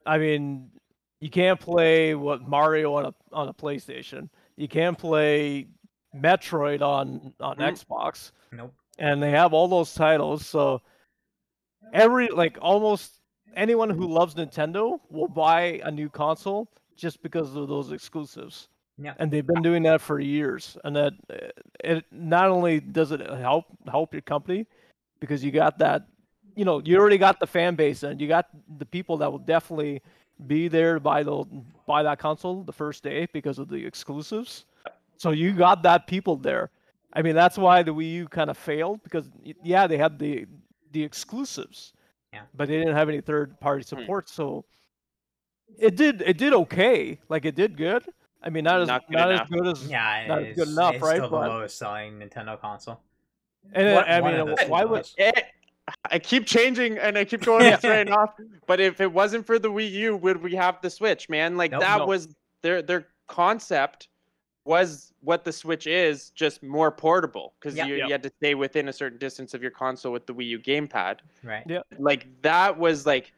I mean, you can't play Mario on a PlayStation. You can't play Metroid on Xbox. Nope. And they have all those titles, so almost anyone who loves Nintendo will buy a new console just because of those exclusives. Yeah. And they've been doing that for years. And that it not only does it help your company because you got that, you already got the fan base and you got the people that will definitely be there to buy that console the first day because of the exclusives. So you got that people there. I mean, that's why the Wii U kind of failed because they had the exclusives, but they didn't have any third-party support. So it did okay, like it did good. I mean, not as good as good enough, it's right? Still the lowest selling Nintendo console. And why would I keep changing and I keep going straight off? But if it wasn't for the Wii U, would we have the Switch, man? Like was their concept was what the Switch is, just more portable because you had to stay within a certain distance of your console with the Wii U gamepad. Right. Yeah. Like that was like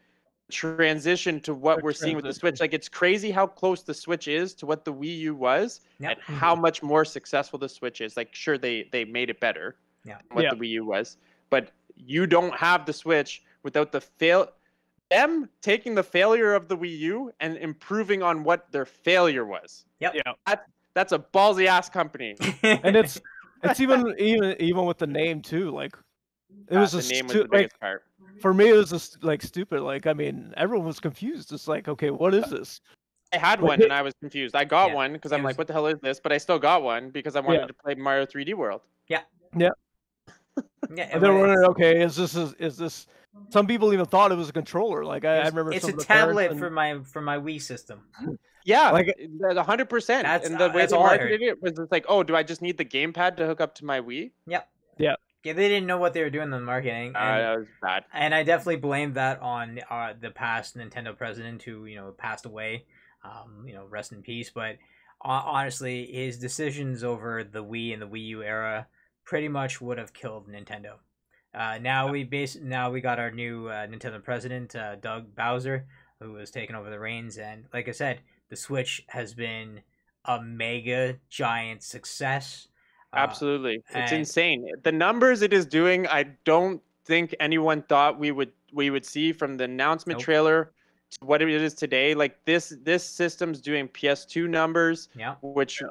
transition to what we're seeing with the Switch. Like it's crazy how close the Switch is to what the Wii U was and how much more successful the Switch is. Like sure they made it better than what the Wii U was, but you don't have the Switch without them taking the failure of the Wii U and improving on what their failure was. Yep. Yeah. That's a ballsy ass company. And it's even with the name too. Like it was the name was the biggest part. For me, it was just like stupid. Like I mean, everyone was confused. It's like, okay, what is this? I had one and I was confused. I got one because I'm like, what the hell is this? But I still got one because I wanted to play Mario 3D World. Yeah. Yeah. And then we're okay. Is this? Some people even thought it was a controller. Like I remember. It's a tablet for my Wii system. Yeah, like 100%. And the way they marketed it was just like, oh, do I just need the gamepad to hook up to my Wii? Yep. Yeah. Yeah, they didn't know what they were doing in the marketing. That was bad. And I definitely blame that on the past Nintendo president who, passed away. Rest in peace. But honestly, his decisions over the Wii and the Wii U era pretty much would have killed Nintendo. Now we got our new Nintendo president, Doug Bowser, who has taken over the reins. And like I said, the Switch has been a mega giant success. Absolutely. It's insane. The numbers it is doing, I don't think anyone thought we would see from the announcement trailer to what it is today. Like this system's doing PS2 numbers, which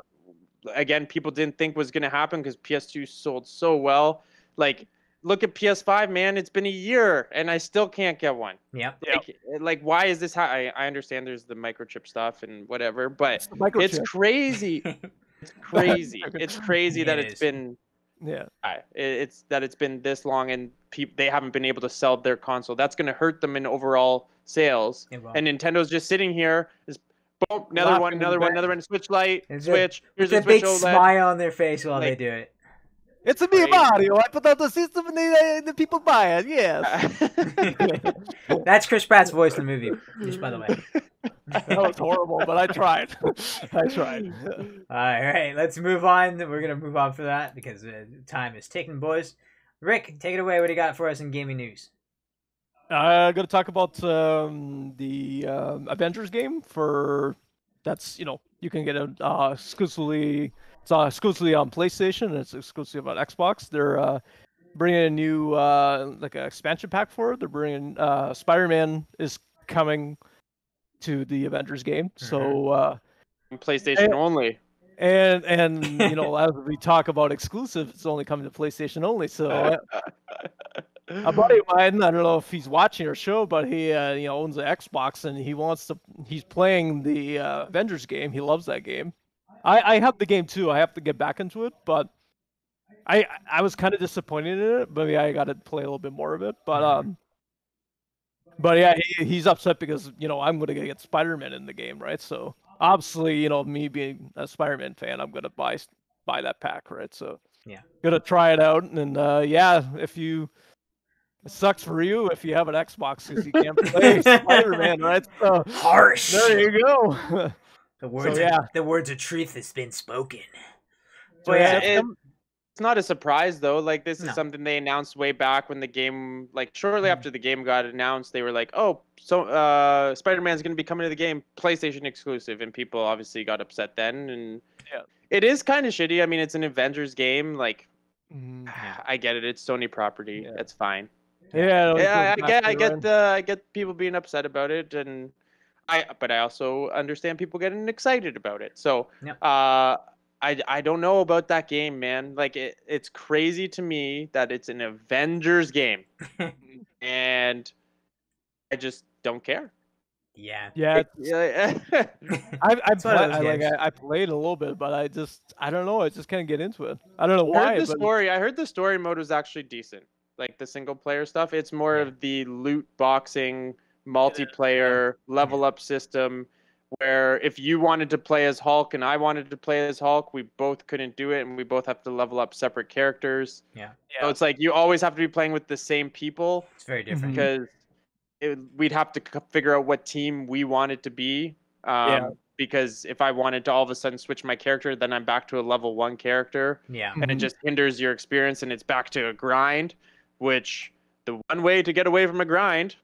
again people didn't think was going to happen because PS2 sold so well. Like look at PS5, man. It's been a year and I still can't get one. Yeah. Like why is this? I understand there's the microchip stuff and whatever, but it's crazy. It's crazy. It's crazy that it's been. Yeah. It's that it's been this long and they haven't been able to sell their console. That's going to hurt them in overall sales. And Nintendo's just sitting here. Boom, another one. Switch Lite. Switch. Here's a big Switch OLED. Smile on their face while they do it. It's a me Mario. I put out the system and the people buy it. Yes. That's Chris Pratt's voice in the movie, just by the way. That was horrible, but I tried. All right, let's move on. We're going to move on for that because time is ticking, boys. Rick, take it away. What do you got for us in gaming news? I'm going to talk about the Avengers game that's, you can get it exclusively. It's exclusively on PlayStation and it's exclusive on Xbox. They're bringing a new like an expansion pack for it. They're bringing Spider-Man is coming to the Avengers game. So PlayStation only. And as we talk about exclusive, it's only coming to PlayStation only. So a buddy of mine, I don't know if he's watching our show, but he owns an Xbox and he's playing the Avengers game. He loves that game. I have the game too. I have to get back into it, but I was kind of disappointed in it. Maybe I got to play a little bit more of it. But But yeah, he's upset because I'm gonna get Spider-Man in the game, right? So obviously, me being a Spider-Man fan, I'm gonna buy that pack, right? So Yeah. gonna try it out, and yeah, it sucks for you if you have an Xbox because you can't play Spider-Man, right? So Harsh. there you go. The words, So, yeah. the words of truth has been spoken. So, But yeah, yeah, it's not a surprise though. Like this No. is something they announced way back when the game, like shortly after the game got announced, they were like, "Oh, so Spider-Man's going to be coming to the game, PlayStation exclusive," and people obviously got upset then. And Yeah. it is kind of shitty. I mean, it's an Avengers game. Like, Yeah. I get it. It's Sony property. Yeah. That's fine. Yeah, I get people being upset about it, and but I also understand people getting excited about it. So, Yep. I don't know about that game, man. Like it's crazy to me that it's an Avengers game, and I just don't care. Yeah. Yeah. I played a little bit, but I don't know. I just can't get into it. I don't know why. I heard the story mode was actually decent. Like the single player stuff. It's more of the loot boxing, multiplayer, level up system where if you wanted to play as Hulk and I wanted to play as Hulk, we both couldn't do it and we both have to level up separate characters. Yeah. So it's like you always have to be playing with the same people. It's very different. Because we'd have to figure out what team we wanted to be. Because if I wanted to all of a sudden switch my character, then I'm back to a level 1 character. Yeah. And it just hinders your experience and it's back to a grind, which the one way to get away from a grind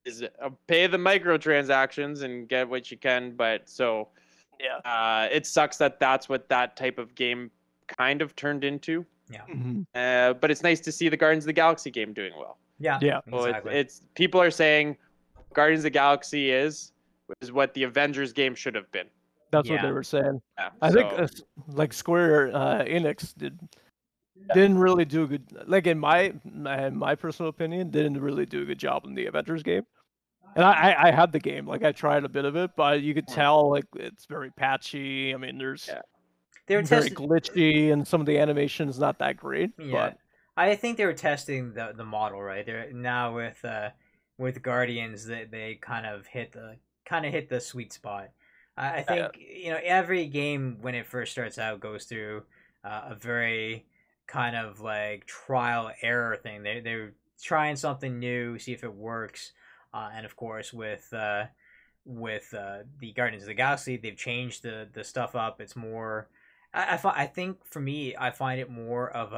is pay the microtransactions and get what you can. But so it sucks that that's what that type of game kind of turned into. Yeah. But it's nice to see the Guardians of the Galaxy game doing well. Yeah. Exactly. It's people are saying Guardians of the Galaxy is what the Avengers game should have been. That's what they were saying. Yeah, I think like Square Enix didn't really do a good, like in my personal opinion, didn't really do a good job in the Avengers game. And I had the game, like I tried a bit of it, but you could tell like it's very patchy. I mean, there's they're very glitchy, and some of the animation is not that great. Yeah, but I think they were testing the model, right? They're now with Guardians that they kind of hit the sweet spot. I think every game when it first starts out goes through a very kind of like trial error thing. They're trying something new, see if it works, and of course with the Guardians of the Galaxy, they've changed the stuff up. It's more. I think for me, I find it more of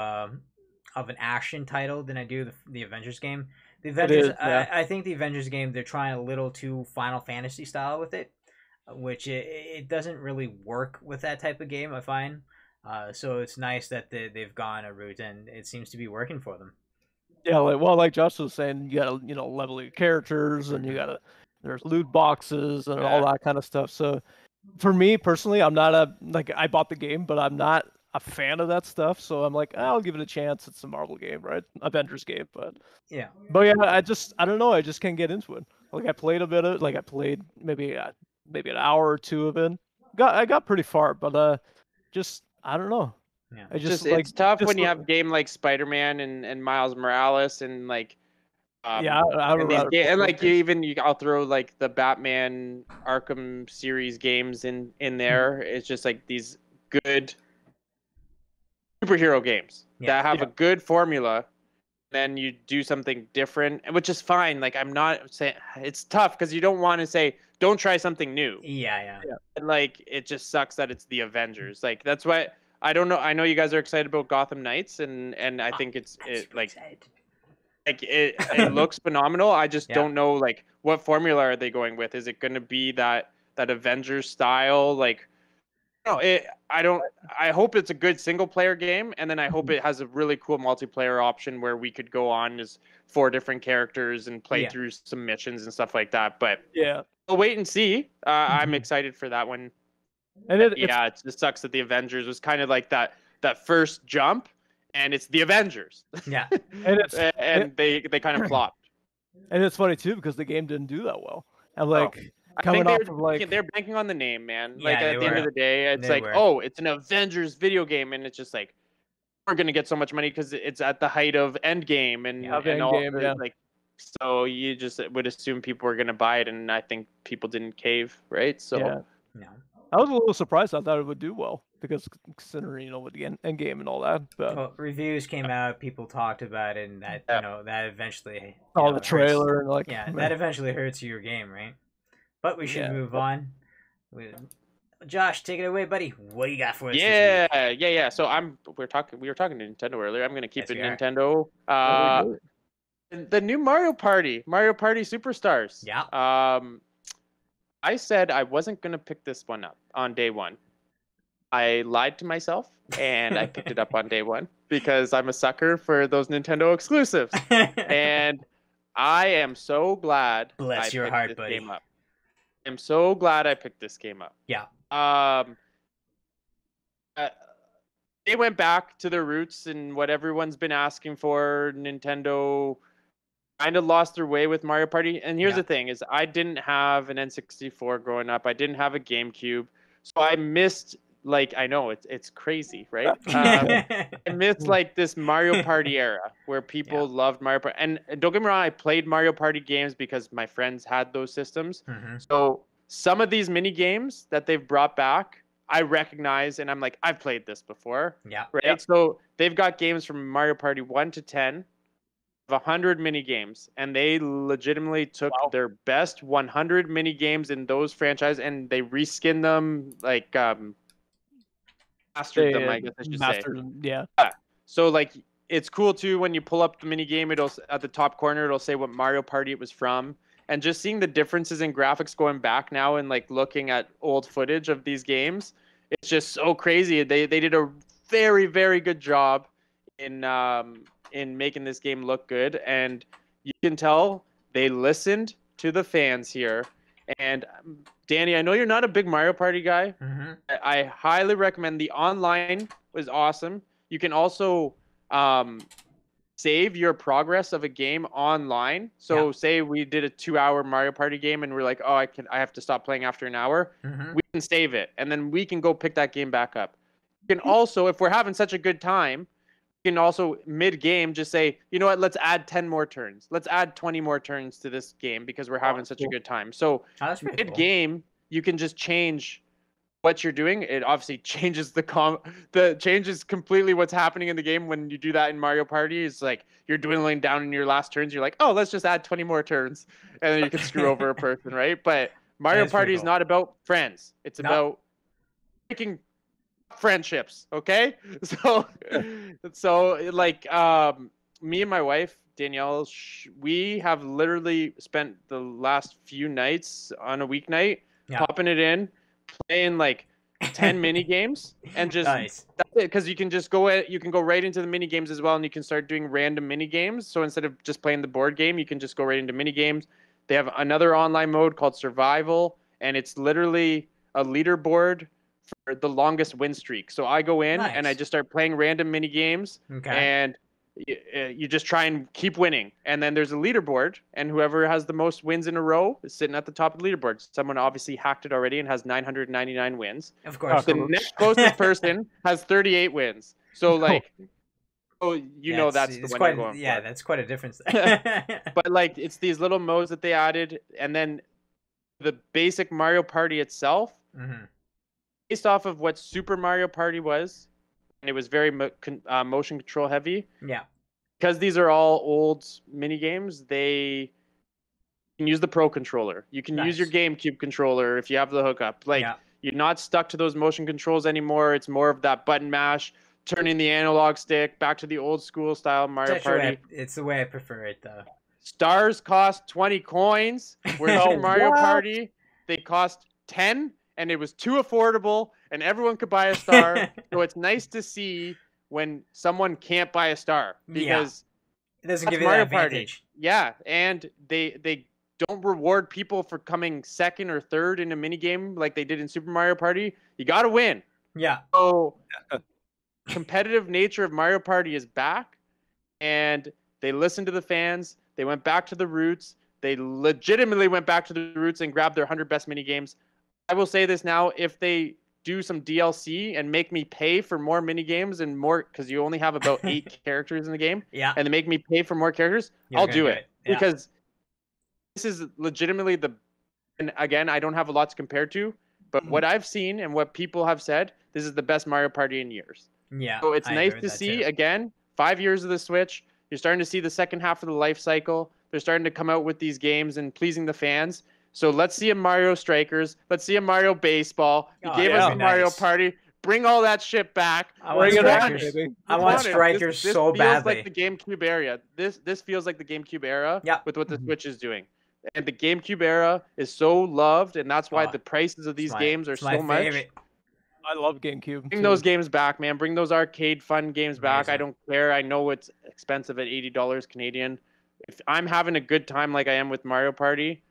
an action title than I do the Avengers game. The Avengers, I think the Avengers game, they're trying a little too Final Fantasy style with it, which it doesn't really work with that type of game, I find. So it's nice that they've gone a route and it seems to be working for them. Yeah, like Josh was saying, you gotta level your characters and there's loot boxes and all that kind of stuff. So for me personally, I'm not I bought the game, but I'm not a fan of that stuff. So I'm like, I'll give it a chance. It's a Marvel game, right? Avengers game, but yeah, I don't know. I just can't get into it. Like I played a bit of, I played maybe an hour or two of it. I got pretty far, but I don't know. Yeah, it's tough when you have a game like Spider-Man and Miles Morales and like. I'll throw like the Batman Arkham series games in there. It's just like these good superhero games that have a good formula. Then you do something different, which is fine. Like I'm not saying it's tough because you don't want to say don't try something new. Yeah. And like it just sucks that it's the Avengers. Like that's why I don't know. I know you guys are excited about Gotham Knights, and I think it looks phenomenal. I just don't know like what formula are they going with? Is it going to be that Avengers style? Like, no, I hope it's a good single player game, and then I hope it has a really cool multiplayer option where we could go on as 4 different characters and play through some missions and stuff like that. But we'll wait and see. I'm excited for that one. And it just sucks that the Avengers was kind of like that first jump. And it's the Avengers. Yeah. and they kind of flopped. And it's funny too because the game didn't do that well. And they're banking on the name, man. Like at the end of the day, it's it's an Avengers video game, and it's just like we're gonna get so much money because it's at the height of Endgame and all. Like So you just would assume people were going to buy it, and I think people didn't cave, right? So Yeah. No. I was a little surprised. I thought it would do well because considering with the end game and all that. But Well, reviews came out, people talked about it, and that that eventually the hurts. trailer and like that eventually hurts your game, right? But we should move on. Josh, take it away, buddy. What do you got for us? Yeah. So we were talking Nintendo earlier. I'm going to keep it Nintendo. The new Mario Party Superstars. Yeah. I said I wasn't going to pick this one up on day one. I lied to myself and I picked it up on day one because I'm a sucker for those Nintendo exclusives. And I am so glad I picked this game up. I'm so glad I picked this game up. Yeah. They went back to their roots and what everyone's been asking for. Nintendo kind of lost their way with Mario Party. And here's the thing is I didn't have an N64 growing up. I didn't have a GameCube. So I missed, I know it's crazy, right? I missed this Mario Party era where people loved Mario Party. And don't get me wrong, I played Mario Party games because my friends had those systems. Mm-hmm. So some of these mini games that they've brought back, I recognize, and I'm like, I've played this before. Yeah. Right. Yeah. So they've got games from Mario Party 1 to 10. 100 mini games, and they legitimately took their best 100 mini games in those franchises and they reskinned them, mastered them, I guess I should say. Yeah. So it's cool too when you pull up the mini game, it'll at the top corner it'll say what Mario Party it was from, and just seeing the differences in graphics going back now and looking at old footage of these games, it's just so crazy. They did a very, very good job in making this game look good, and you can tell they listened to the fans here. And Danny, I know you're not a big Mario Party guy. Mm-hmm. I highly recommend the online was awesome. You can also save your progress of a game online. So say we did a 2-hour Mario Party game and we're like, oh, I have to stop playing after an hour. Mm-hmm. We can save it and then we can go pick that game back up. You can also, if we're having such a good time, you can also mid-game just say, you know what, let's add 10 more turns. Let's add 20 more turns to this game because we're having such a good time. So mid-game, you can just change what you're doing. It obviously changes changes completely what's happening in the game when you do that in Mario Party. It's like you're dwindling down in your last turns. You're like, oh, let's just add 20 more turns. And then you can screw over a person, right? But Mario Party is not about friends. It's about making friendships, okay? So me and my wife Danielle, we have literally spent the last few nights on a weeknight popping it in, playing 10 mini games, and just that's it, because you can just go right into the mini games as well, and you can start doing random mini games. So instead of just playing the board game, you can just go right into mini games. They have another online mode called Survival, and it's literally a leaderboard for the longest win streak. So I go in and I just start playing random mini games, and you just try and keep winning. And then there's a leaderboard, and whoever has the most wins in a row is sitting at the top of the leaderboard. Someone obviously hacked it already and has 999 wins. Of course. The next closest person has 38 wins. So that's the one you're going for. That's quite a difference. But it's these little modes that they added, and then the basic Mario Party itself. Mm-hmm. Based off of what Super Mario Party was, and it was very motion control heavy. Yeah. Because these are all old mini games, they can use the Pro controller. You can use your GameCube controller if you have the hookup. You're not stuck to those motion controls anymore. It's more of that button mash, turning the analog stick back to the old school style Mario Party. It's the way I prefer it, though. Stars cost 20 coins, whereas Super Mario Party, they cost 10. And it was too affordable, and everyone could buy a star. So it's nice to see when someone can't buy a star, because it doesn't give you that advantage. Yeah, and they don't reward people for coming second or third in a mini game like they did in Super Mario Party. You got to win. Yeah. So competitive nature of Mario Party is back, and they listened to the fans. They went back to the roots. They legitimately went back to the roots and grabbed their 100 best mini games. I will say this now, if they do some DLC and make me pay for more mini games and more, because you only have about 8 characters in the game, and they make me pay for more characters, I'll do it. because this is legitimately and again, I don't have a lot to compare to, but what I've seen and what people have said, this is the best Mario Party in years. Yeah. So it's nice to see, again, 5 years of the Switch. You're starting to see the second half of the life cycle. They're starting to come out with these games and pleasing the fans. So let's see a Mario Strikers. Let's see a Mario Baseball. You gave us the Mario Party. Bring all that shit back. I want Strikers. I want Strikers so badly. This feels like the GameCube era. This feels like the GameCube era with what the Switch is doing. And the GameCube era is so loved, and that's why the prices of these games are so much. I love GameCube. Bring those games back, man. Bring those arcade fun games back. I don't care. I know it's expensive at $80 Canadian. If I'm having a good time like I am with Mario Party,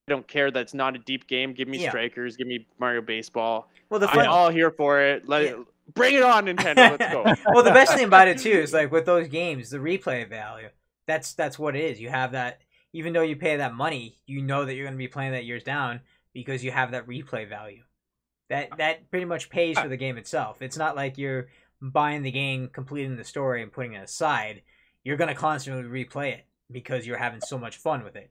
I don't care that it's not a deep game. Give me Strikers. Give me Mario Baseball. Well, I'm all here for it. Bring it on, Nintendo. Let's go. Well, the best thing about it too is like with those games, the replay value. That's what it is. You have that. Even though you pay that money, you know that you're going to be playing that years down because you have that replay value. That pretty much pays for the game itself. It's not like you're buying the game, completing the story, and putting it aside. You're going to constantly replay it because you're having so much fun with it.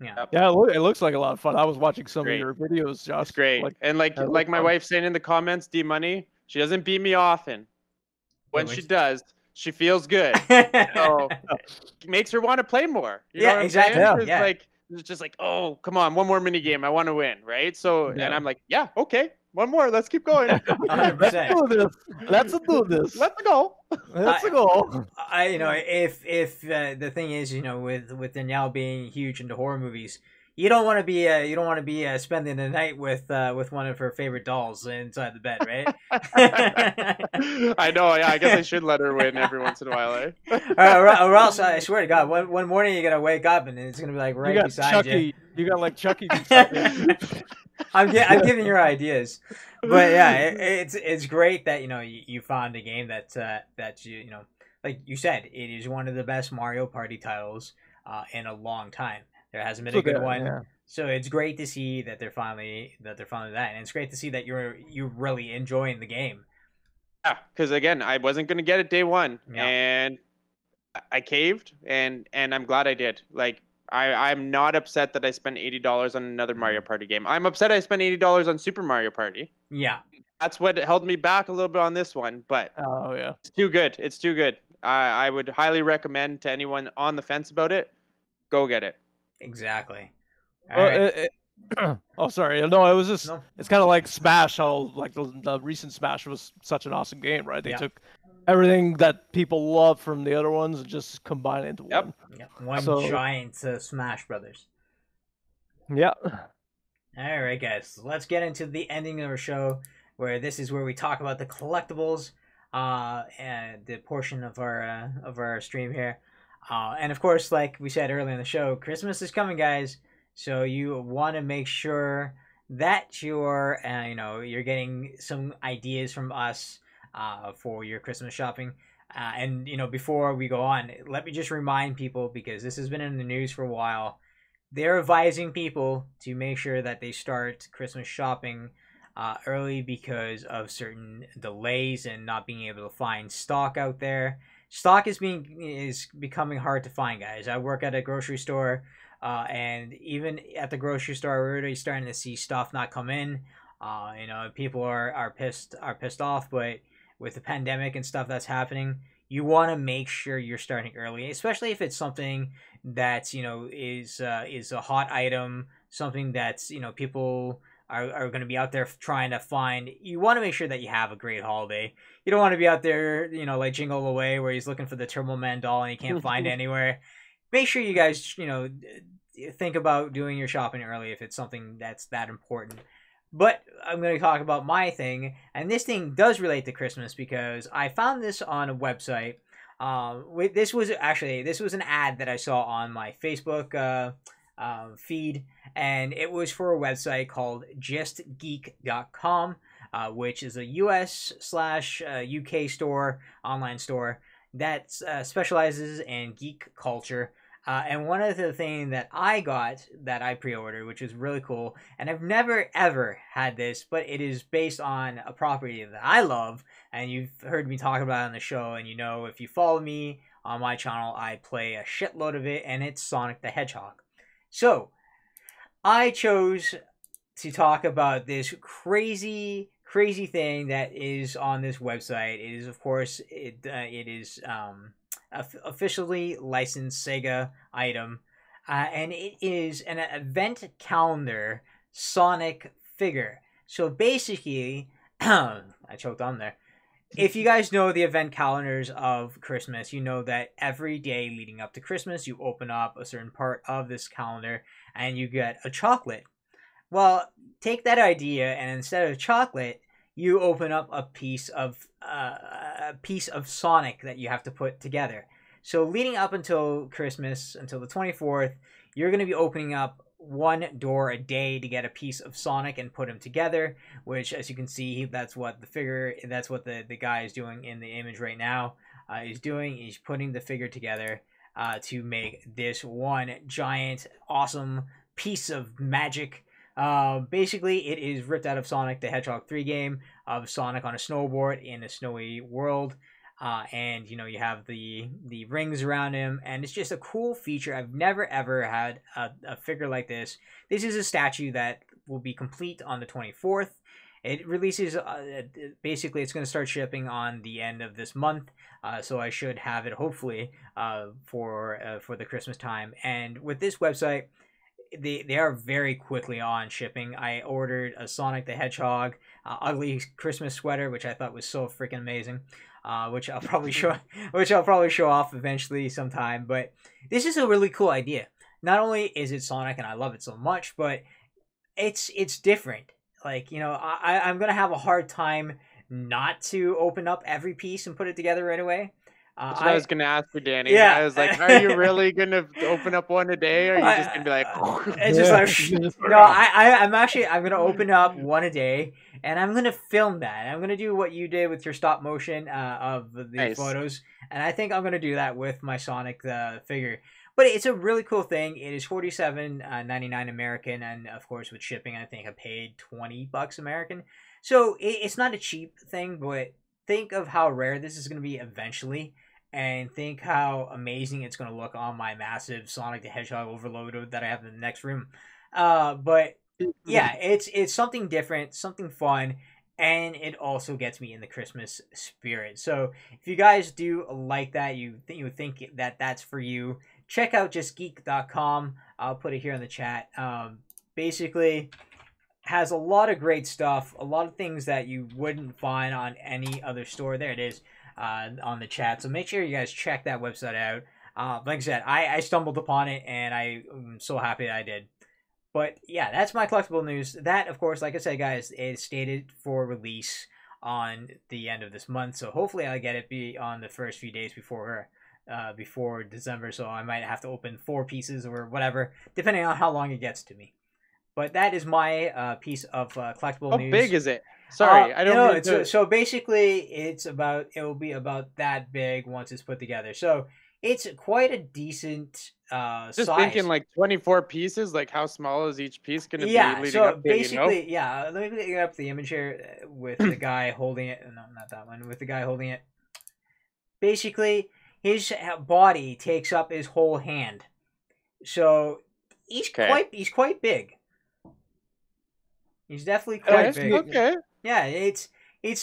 Yeah, it looks like a lot of fun. I was watching some of your videos, Josh. It's great. Like my wife saying in the comments, D-Money, she doesn't beat me often. When she does, she feels good. So it makes her want to play more. You know what exactly. I'm saying? It's just like, oh, come on, one more mini game. I want to win, right? So, and I'm like, yeah, okay, one more. Let's keep going. 100%. Let's do this. Let's go. Let's go. If the thing is, with Danielle being huge into horror movies, you don't want to be spending the night with one of her favorite dolls inside the bed, right? I know. Yeah, I guess I should let her win every once in a while, eh? Or else, I swear to God, one morning you're gonna wake up and it's gonna be like right beside you. You got like Chucky beside you. I'm giving your ideas, but yeah, it's great that you found a game that you like you said, it is one of the best Mario Party titles in a long time. There hasn't been a good one, so it's great to see that they're finally that, and it's great to see that you're really enjoying the game. Yeah, because again, I wasn't gonna get it day one, and I caved, and I'm glad I did. Like, I'm not upset that I spent $80 on another Mario Party game. I'm upset I spent $80 on Super Mario Party. Yeah, that's what held me back a little bit on this one, but it's too good. It's too good. I would highly recommend to anyone on the fence about it, go get it. Exactly. Oh, sorry. No, it was just. No. It's kind of like Smash. How like the recent Smash was such an awesome game, right? They took everything that people love from the other ones and just combined it into one. Yep. One giant Smash Brothers. Yeah. All right, guys. Let's get into the ending of our show, where this is where we talk about the collectibles, and the portion of our stream here. And of course, like we said earlier in the show, Christmas is coming, guys. So you want to make sure that you're getting some ideas from us for your Christmas shopping. And before we go on, let me just remind people, because this has been in the news for a while, they're advising people to make sure that they start Christmas shopping early because of certain delays and not being able to find stock out there. Stock is becoming hard to find, guys. I work at a grocery store, and even at the grocery store, we're already starting to see stuff not come in. People are pissed off, but with the pandemic and stuff that's happening, you want to make sure you're starting early, especially if it's something that's is a hot item, something that's people are going to be out there trying to find. You want to make sure that you have a great holiday. You don't want to be out there, like Jingle All the Way, where he's looking for the Turbo Man doll and he can't find it anywhere. Make sure you guys, think about doing your shopping early if it's something that's that important. But I'm going to talk about my thing, and this thing does relate to Christmas because I found this on a website. This was an ad that I saw on my Facebook feed, and it was for a website called justgeek.com, which is a US/UK store, online store that specializes in geek culture. And one of the things that I got that I pre-ordered, which was really cool, and I've never ever had this, but it is based on a property that I love, and you've heard me talk about it on the show, and if you follow me on my channel. I play a shitload of it, and it's Sonic the Hedgehog. So, I chose to talk about this crazy thing that is on this website. It is, of course, it is officially licensed Sega item, and it is an event calendar Sonic figure. So basically, I choked on there. If you guys know the event calendars of Christmas, you know that every day leading up to Christmas, you open up a certain part of this calendar and you get a chocolate. Well, take that idea, and instead of chocolate, you open up a piece of Sonic that you have to put together. So leading up until Christmas, until the 24th, you're going to be opening up one door a day to get a piece of Sonic and put them together, which, as you can see, that's what the guy is doing in the image right now. He's putting the figure together to make this one giant, awesome piece of magic. Basically, it is ripped out of Sonic the Hedgehog 3 game, of Sonic on a snowboard in a snowy world. And you have the rings around him, and it's just a cool feature. I've never ever had a figure like this. This is a statue that will be complete on the 24th. It releases, basically it's going to start shipping on the end of this month, so I should have it hopefully for the Christmas time. And with this website, they are very quickly on shipping. I ordered a Sonic the Hedgehog ugly Christmas sweater, which I thought was so freaking amazing. Which I'll probably show off eventually sometime. But this is a really cool idea. Not only is it Sonic and I love it so much, but it's different. Like, I'm gonna have a hard time not to open up every piece and put it together right away. That's what I was gonna ask you, Danny. Yeah. I was like, are you really gonna open up one a day, or are you just gonna be like, it's just like, no, I'm gonna open up one a day, and I'm gonna film that. I'm gonna do what you did with your stop motion of the nice. photos, and I think I'm gonna do that with my Sonic figure. But it's a really cool thing. It is $47.99 American, and of course with shipping, I think I paid $20 American. So it's not a cheap thing, but think of how rare this is gonna be eventually. And think how amazing it's going to look on my massive Sonic the Hedgehog overload that I have in the next room. But yeah, it's something different, something fun, and it also gets me in the Christmas spirit. So if you guys do like that, you think that that's for you, check out justgeek.com. I'll put it here in the chat. Basically, has a lot of great stuff, a lot of things that you wouldn't find on any other store. There it is. On the chat, so make sure you guys check that website out. Like I said, I stumbled upon it, and I'm so happy that I did. But yeah, that's my collectible news. That, of course, like I said, guys, is stated for release on the end of this month, so hopefully I'll get it on the first few days before December, so I might have to open 4 pieces or whatever, depending on how long it gets to me. But that is my piece of collectible news. How big is it? Sorry, I don't know. So basically, it will be about that big once it's put together. So it's quite a decent Just size. thinking like 24 pieces, like how small is each piece going to be leading so up to, basically, yeah, let me get up the image here with the guy holding it. No, not that one. With the guy holding it. Basically, his body takes up his whole hand. So he's quite big. He's definitely quite big. Okay. Yeah, it's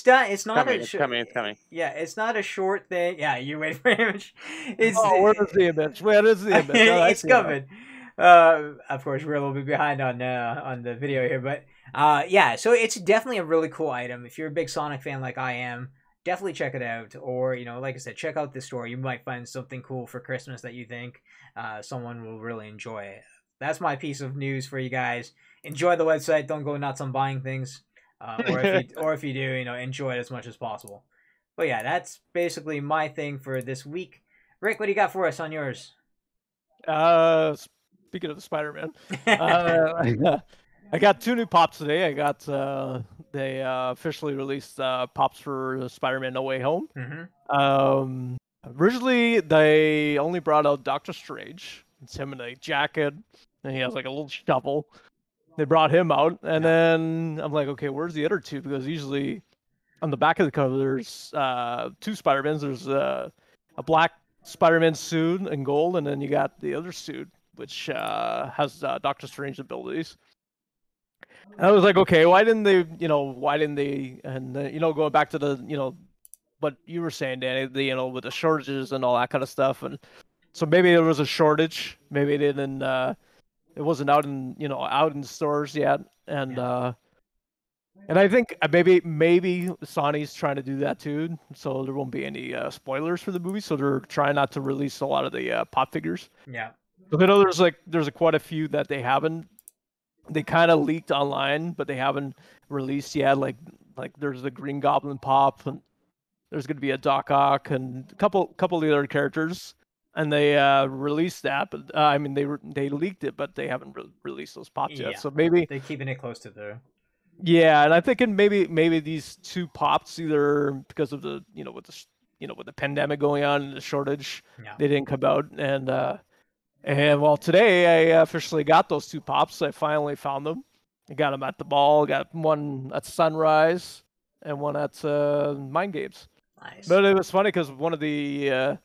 done. It's not It's coming. Yeah, it's not a short thing. Yeah, you wait for image. Where is the image? Where is the image? It's coming. Of course, we're a little bit behind on the video here, but yeah. So it's definitely a really cool item. If you're a big Sonic fan like I am, definitely check it out. Or like I said, check out the store. You might find something cool for Christmas that you think someone will really enjoy. That's my piece of news for you guys. Enjoy the website. Don't go nuts on buying things. Or if you do, enjoy it as much as possible. But yeah, that's basically my thing for this week. Rick, what do you got for us on yours? Speaking of the Spider-Man, I got 2 new pops today. I got they officially released pops for Spider-Man No Way Home. Mm-hmm. Originally, they only brought out Doctor Strange. It's him in a jacket, and he has like a little shovel. They brought him out, and then I'm like, okay, where's the other 2? Because usually on the back of the cover, there's 2 Spider-Mans. There's a black Spider-Man suit in gold, and then you got the other suit which has Doctor Strange abilities. And I was like, okay, why didn't they? And going back to the what you were saying, Danny, with the shortages and all that kind of stuff, and so maybe there was a shortage. Maybe it didn't. It wasn't out in stores yet, and I think maybe Sony's trying to do that too, so there won't be any spoilers for the movie. So they're trying not to release a lot of the pop figures. Yeah. But I know there's quite a few that they haven't. They kind of leaked online, but they haven't released yet. Like there's the Green Goblin pop, and there's going to be a Doc Ock and a couple of the other characters, and they released that. But they leaked it, but they haven't released those pops yet. So maybe they're keeping it close to the. Yeah, and I'm thinking maybe these two pops, either because of the with the pandemic going on and the shortage, they didn't come out. And well, today I officially got those two pops. I finally found them. I got them at the mall. Got one at Sunrise and one at Mind Games. Nice. But it was funny because one of the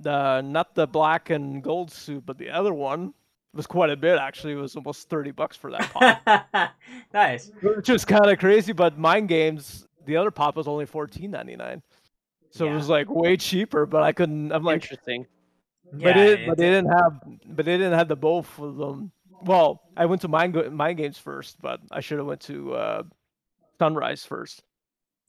not the black and gold suit, but the other one was quite a bit. Actually, it was almost $30 for that pop. Nice. Which is kind of crazy. But Mind Games, the other pop was only $14.99. So it was like way cheaper. But I couldn't. I'm like, interesting. But they didn't have the both of them. Well, I went to Mind Games first, but I should have went to Sunrise first.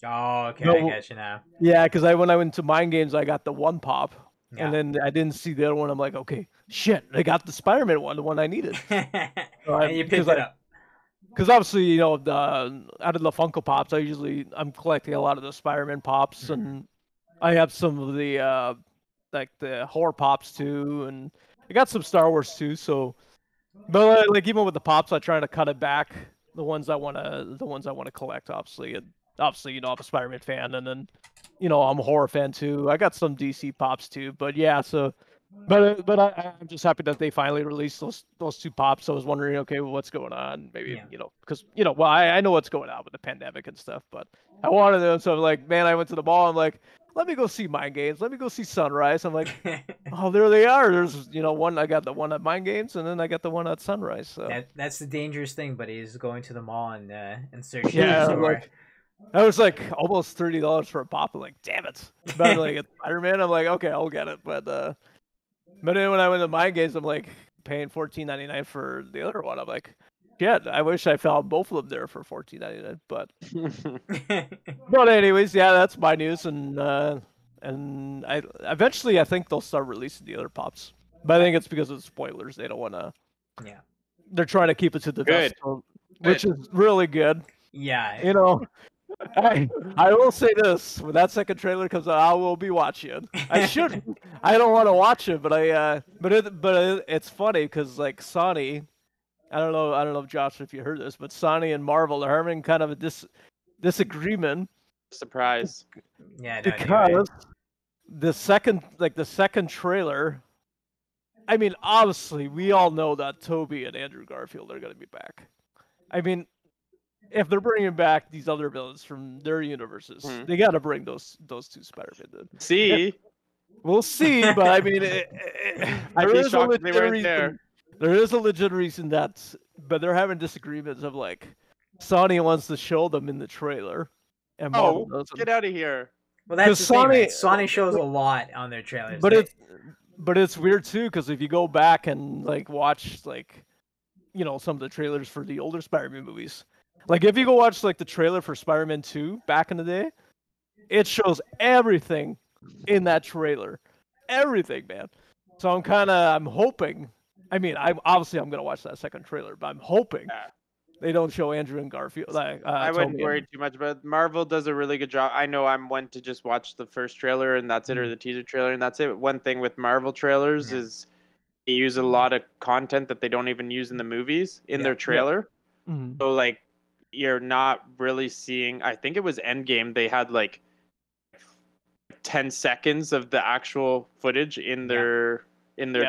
Oh, okay, I get you now. Yeah, because when I went to Mind Games, I got the one pop, and then I didn't see the other one. I'm like, okay, shit, I got the Spider-Man one, the one I needed. And you picked it up. Because obviously, out of the Funko Pops, I'm collecting a lot of the Spider-Man pops, and I have some of the like the horror pops too, and I got some Star Wars too. So, but like even with the pops, I try to cut it back. The ones I want to collect, obviously, and obviously, I'm a Spider-Man fan, and then, I'm a horror fan too. I got some DC pops too, but yeah. So, but I'm just happy that they finally released those two pops. I was wondering, okay, well, what's going on? Maybe because well, I know what's going on with the pandemic and stuff, but I wanted them. So I'm like, man, I went to the mall. I'm like, let me go see Mind Games. Let me go see Sunrise. I'm like, oh, there they are. There's, one. I got the one at Mind Games, and then I got the one at Sunrise. So that's the dangerous thing, buddy, is going to the mall and searching. Yeah, like, I was like almost $30 for a pop. I'm like, damn it. But like a Spider-Man, I'm like, okay, I'll get it. But then when I went to Mind Games, I'm like paying $14.99 for the other one. I'm like, shit, I wish I found both of them there for $14.99. But anyways, yeah, that's my news, and I eventually I think they'll start releasing the other pops. But I think it's because of the spoilers. They don't want to. Yeah. They're trying to keep it to the dust, which is really good. Yeah. I will say this: when that second trailer comes out, I will be watching. I should. I don't want to watch it, but it's funny because like Sony, I don't know, Josh, if you heard this, but Sony and Marvel are having kind of a disagreement. Surprise. Yeah. Because the second trailer. I mean, obviously, we all know that Tobey and Andrew Garfield are going to be back. I mean, if they're bringing back these other villains from their universes, they got to bring those two Spider-Man in. See? We'll see, but I mean, there is a legit reason but they're having disagreements of like, Sony wants to show them in the trailer, and Marvel doesn't. Get out of here. Well, that's the thing, right? Sony shows a lot on their trailers. But it's weird too, because if you go back and like watch like, some of the trailers for the older Spider-Man movies, like if you go watch like the trailer for Spider-Man 2 back in the day, it shows everything in that trailer, everything, man. So I'm hoping. I mean, I'm gonna watch that second trailer, but I'm hoping they don't show Andrew and Garfield. I wouldn't worry too much, but Marvel does a really good job. I know I'm one to just watch the first trailer and that's it, or the teaser trailer and that's it. One thing with Marvel trailers is they use a lot of content that they don't even use in the movies in their trailer. Yeah. Mm-hmm. So like, you're not really seeing. I think it was Endgame. They had like 10 seconds of the actual footage in their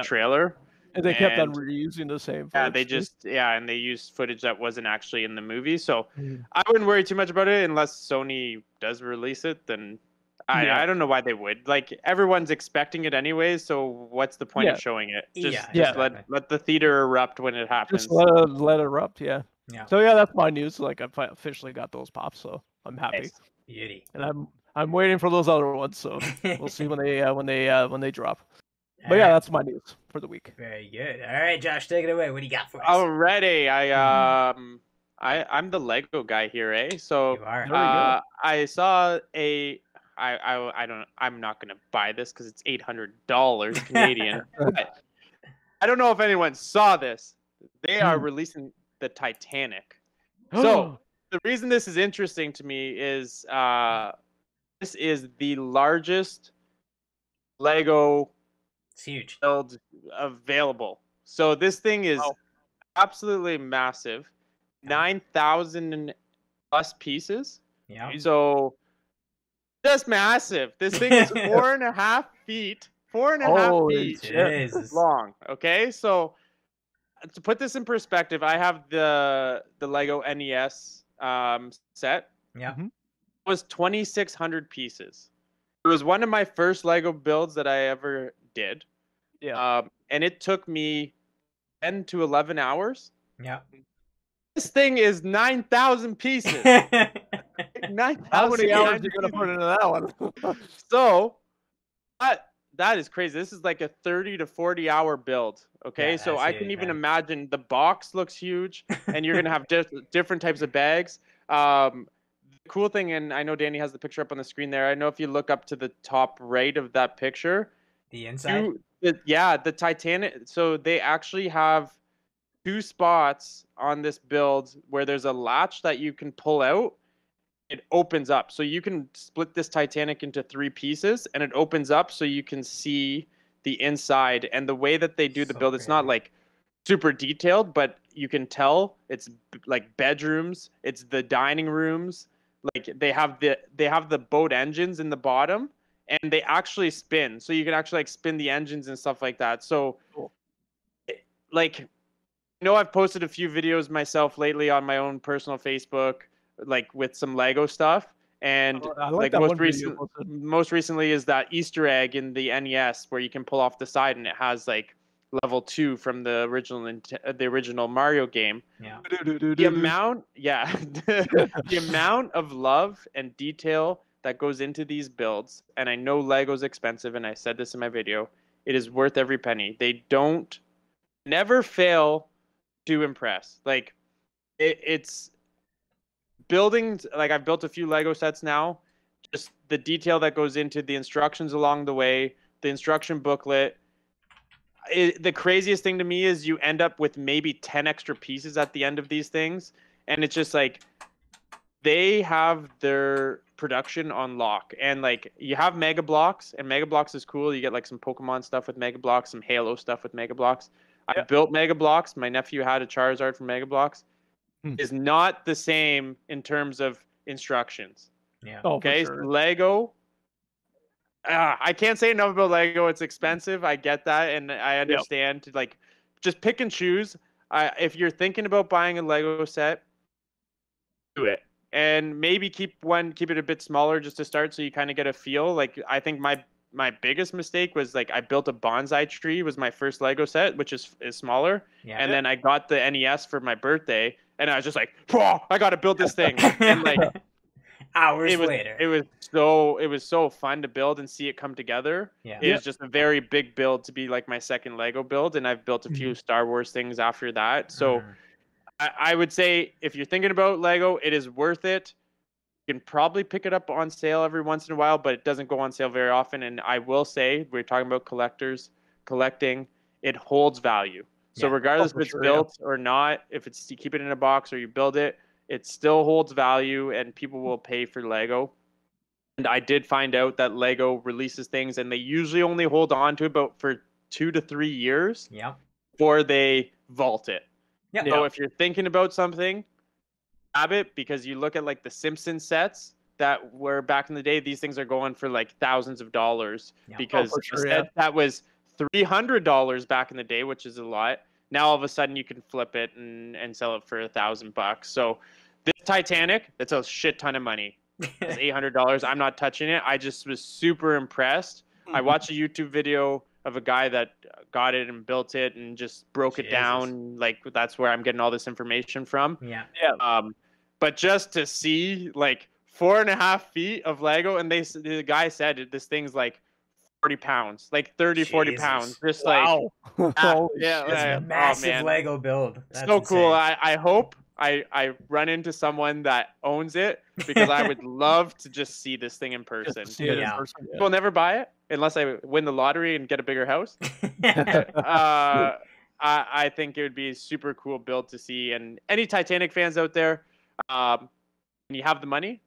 trailer. And they kept on reusing the same footage. And they used footage that wasn't actually in the movie. So I wouldn't worry too much about it unless Sony does release it. Then I don't know why they would. Like everyone's expecting it anyways, so what's the point of showing it? Just exactly. let the theater erupt when it happens. Just let it erupt, yeah. So that's my news. Like I officially got those pops, so I'm happy. Nice. Beauty. And I'm waiting for those other ones, so we'll see when they drop. But All right. that's my news for the week. Very good. All right, Josh, take it away. What do you got for us? Alrighty, I'm the Lego guy here, eh? So You are. I saw I'm not gonna buy this because it's $800 Canadian. But I don't know if anyone saw this. They are releasing the Titanic. So the reason this is interesting to me is this is the largest Lego It's huge. build available. So this thing is absolutely massive. 9,000 plus pieces. Yeah. So just massive. This thing is 4.5 feet. 4.5 feet Jesus. long. Okay, so to put this in perspective, I have the Lego NES set. Yeah. It was 2,600 pieces. It was one of my first Lego builds that I ever did. Yeah. And it took me 10 to 11 hours. Yeah. This thing is 9,000 pieces. 9,000. How many hours are you gonna put into that one? So that is crazy. This is like a 30 to 40 hour build. Okay, Yeah, so that's I huge, can even man. imagine the box looks huge, and you're gonna have different types of bags. The cool thing, and I know Danny has the picture up on the screen there. I know if you look up to the top right of that picture, The inside. the Titanic. So they actually have 2 spots on this build where there's a latch that you can pull out. It opens up, so you can split this Titanic into 3 pieces, and it opens up so you can see the inside. And the way that they do the build, it's not like super detailed, but you can tell it's like bedrooms, it's the dining rooms. Like they have the boat engines in the bottom, and they actually spin, so you can actually like spin the engines and stuff like that. So like, I've posted a few videos myself lately on my own personal Facebook, like with some Lego stuff. And like that most recently is that Easter egg in the NES where you can pull off the side and it has like level 2 from the original Mario game. Yeah. The amount of love and detail that goes into these builds, and I know Lego's expensive, and I said this in my video, it is worth every penny. They never fail to impress. Like it's buildings. Like I've built a few Lego sets now. Just the detail that goes into the instructions along the way, the instruction booklet. The craziest thing to me is you end up with maybe 10 extra pieces at the end of these things, and it's just like they have their production on lock. And like you have Mega Blocks, and Mega Blocks is cool. You get like some Pokemon stuff with Mega Blocks, some Halo stuff with Mega Blocks. I built Mega Blocks. My nephew had a Charizard from Mega Blocks. Is not the same in terms of instructions. Yeah. Oh, okay. for sure. Lego. I can't say enough about Lego. It's expensive. I get that, and I understand. To like, just pick and choose. If you're thinking about buying a Lego set, do it, and maybe keep it a bit smaller just to start, so you kind of get a feel. Like I think my biggest mistake was like I built a bonsai tree was my first Lego set, which is smaller. Yeah. And then I got the NES for my birthday, and I was just like, I got to build this thing. And like hours later, it was so fun to build and see it come together. Yeah. It was just a very big build to be like my second Lego build, and I've built a few Star Wars things after that. So I would say if you're thinking about Lego, it is worth it. You can probably pick it up on sale every once in a while, but it doesn't go on sale very often. And I will say, we're talking about collecting, it holds value. So regardless if it's built or not, if it's you keep it in a box or you build it, it still holds value, and people will pay for Lego. And I did find out that Lego releases things, and they usually only hold on to it for 2 to 3 years before they vault it. Yeah. So if you're thinking about something, grab it, because you look at like the Simpsons sets that were back in the day, these things are going for like thousands of dollars because that was $300 back in the day, which is a lot. Now all of a sudden you can flip it and sell it for $1,000. So this Titanic, that's a shit ton of money. It's $800. I'm not touching it. I just was super impressed. I watched a YouTube video of a guy that got it and built it and just broke it down. Like that's where I'm getting all this information from. Yeah. But just to see like 4.5 feet of Lego, and the guy said this thing's like 40 pounds, like 30, 40 pounds. Just wow. That's massive Lego build. That's so insane. cool. I hope I run into someone that owns it, because I would love to just see this thing in person. We'll never buy it unless I win the lottery and get a bigger house. I think it would be a super cool build to see. And any Titanic fans out there, and you have the money,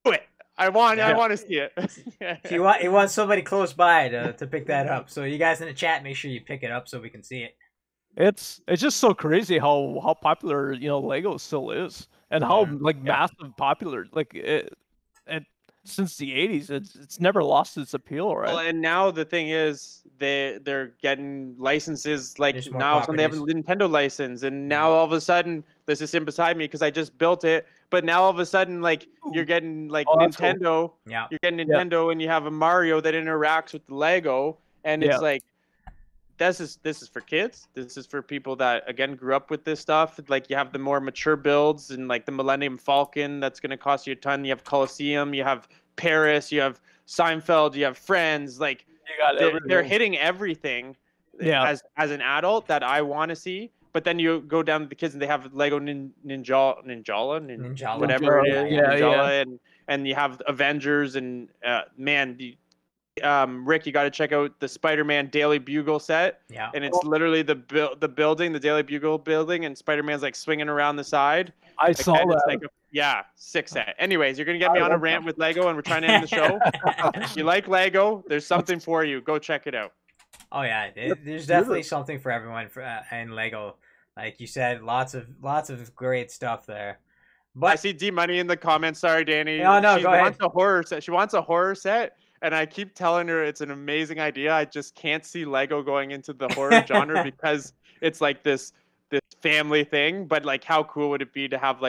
do it. I want to see it. If you want somebody close by to pick that up. So you guys in the chat, make sure you pick it up so we can see it. It's just so crazy how popular Lego still is, and how massive popular since the 80s. It's never lost its appeal, right? Well, and now the thing is they're getting licenses, like now they have a Nintendo license, and now all of a sudden this is sitting beside me because I just built it. But now all of a sudden, like you're getting Nintendo, cool. You're getting Nintendo, and you have a Mario that interacts with the Lego, and it's like this is for kids. This is for people that again grew up with this stuff. Like you have the more mature builds, and like the Millennium Falcon that's going to cost you a ton. You have Colosseum, you have Paris, you have Seinfeld, you have Friends. Like they're hitting everything as an adult that I want to see. But then you go down to the kids and they have Lego Ninjala, whatever it is, Ninjala, and you have Avengers and Rick, you got to check out the Spider-Man Daily Bugle set. Yeah, and it's literally the building, the Daily Bugle building, and Spider-Man's like swinging around the side. I saw that. It's like sick set. Anyways, you're gonna get me on a rant with Lego, and we're trying to end the show. If you like Lego, there's something for you. Go check it out. Oh yeah, there's definitely something for everyone in Lego. Like you said, lots of great stuff there. But I see D Money in the comments. Sorry, Danny. No, go ahead. Wants a horror set. She wants a horror set, and I keep telling her it's an amazing idea. I just can't see Lego going into the horror genre because it's like this family thing. But like, how cool would it be to have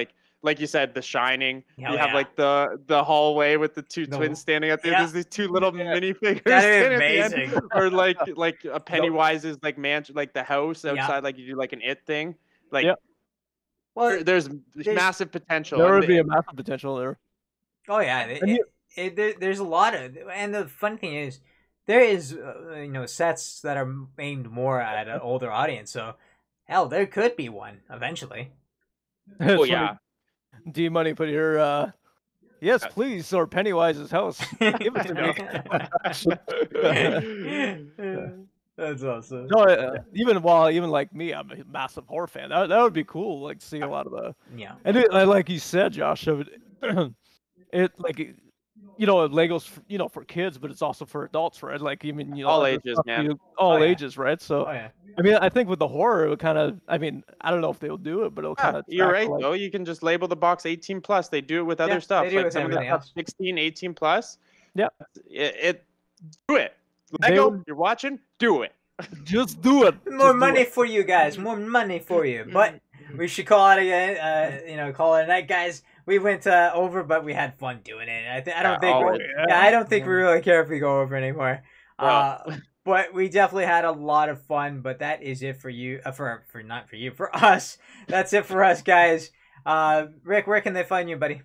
like you said, The Shining. You have like the hallway with the two twins standing up there. There's these two little minifigures. That is amazing. Or like a Pennywise's like mansion, like the house outside, like you do like an It thing. Like, well, there's massive potential. There would be a massive potential there. Oh yeah, there's a lot of, and the fun thing is, there is sets that are aimed more at an older audience. So, hell, there could be one eventually. Oh yeah. D Money put here, yes, please, or Pennywise's house. Give it to me. That's awesome. No, even like me, I'm a massive horror fan. That would be cool, like seeing a lot of the And like you said, Josh, Lego's for kids, but it's also for adults, right? Like all ages, man. Ages, right? So I mean, I think with the horror, it would kind of. I mean, I don't know if they'll do it, but it'll kind of. You're right, though. You can just label the box 18+. They do it with other stuff, like some of the stuff 16, 18+. Yeah. Do it. Lego, you're watching. Do it. Just do it. More money for you guys. More money for you. But we should call it again. Call it a night, guys. We went over, but we had fun doing it. I don't think we really care if we go over anymore. But we definitely had a lot of fun. But that is it for you. For us. That's it for us, guys. Rick, where can they find you, buddy?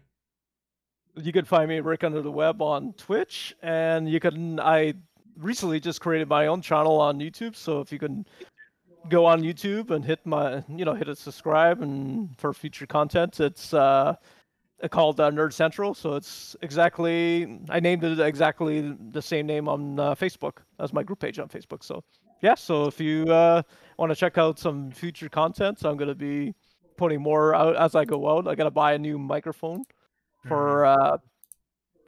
You can find me, Rick Under the Web, on Twitch, and I recently just created my own channel on YouTube. So if you can go on YouTube and hit a subscribe and for future content, it's called Nerd Central. So I named it exactly the same name on Facebook as my group page on Facebook. So so if you want to check out some future content, I'm going to be putting more out as I go out. I got to buy a new microphone for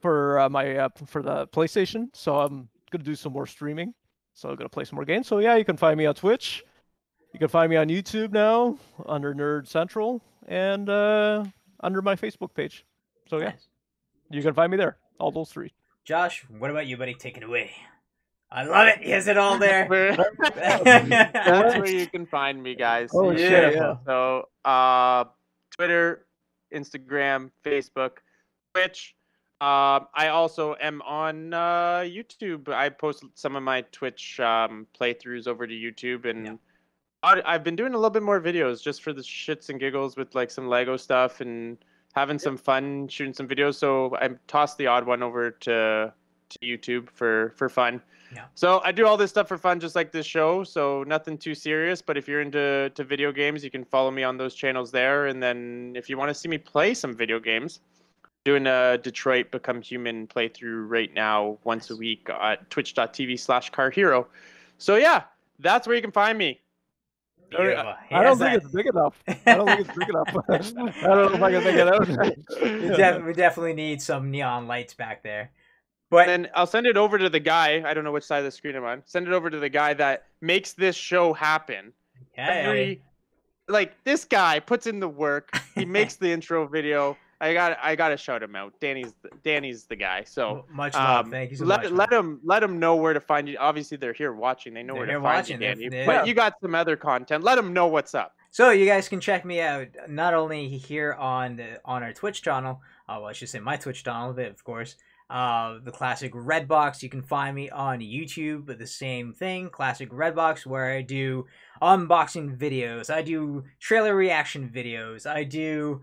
the PlayStation. So I'm going to do some more streaming. So I'm going to play some more games. So you can find me on Twitch. You can find me on YouTube now under Nerd Central and under my Facebook page. So nice. You can find me there. All those three. Josh, what about you, buddy? Take it away. I love it. He has it all there. That's where you can find me, guys. Oh shit! Yeah. So Twitter, Instagram, Facebook, Twitch. I also am on YouTube. I post some of my Twitch playthroughs over to YouTube, and I've been doing a little bit more videos just for the shits and giggles with like some Lego stuff and having some fun shooting some videos. So I tossed the odd one over to YouTube for fun. Yeah. So I do all this stuff for fun, just like this show. So nothing too serious. But if you're into video games, you can follow me on those channels there. And then if you want to see me play some video games, doing a Detroit Become Human playthrough right now once a week at twitch.tv/CarrHero. So yeah, that's where you can find me. I don't think it's big enough. I don't think it's big enough. I don't know if I can make it out. We definitely need some neon lights back there. But then I'll send it over to the guy. I don't know which side of the screen I'm on. Send it over to the guy that makes this show happen. Like this guy puts in the work. He makes the intro video. I got to shout him out. Danny's the guy. So much love. Thank you so much. Let them know where to find you. Obviously, they're here watching. They know where to find you, Danny. But you got some other content. Let them know what's up. So you guys can check me out not only here on our Twitch channel. Well, I should say my Twitch channel, but of course, the classic Redbox. You can find me on YouTube, but the same thing, classic Redbox, where I do unboxing videos. I do trailer reaction videos. I do.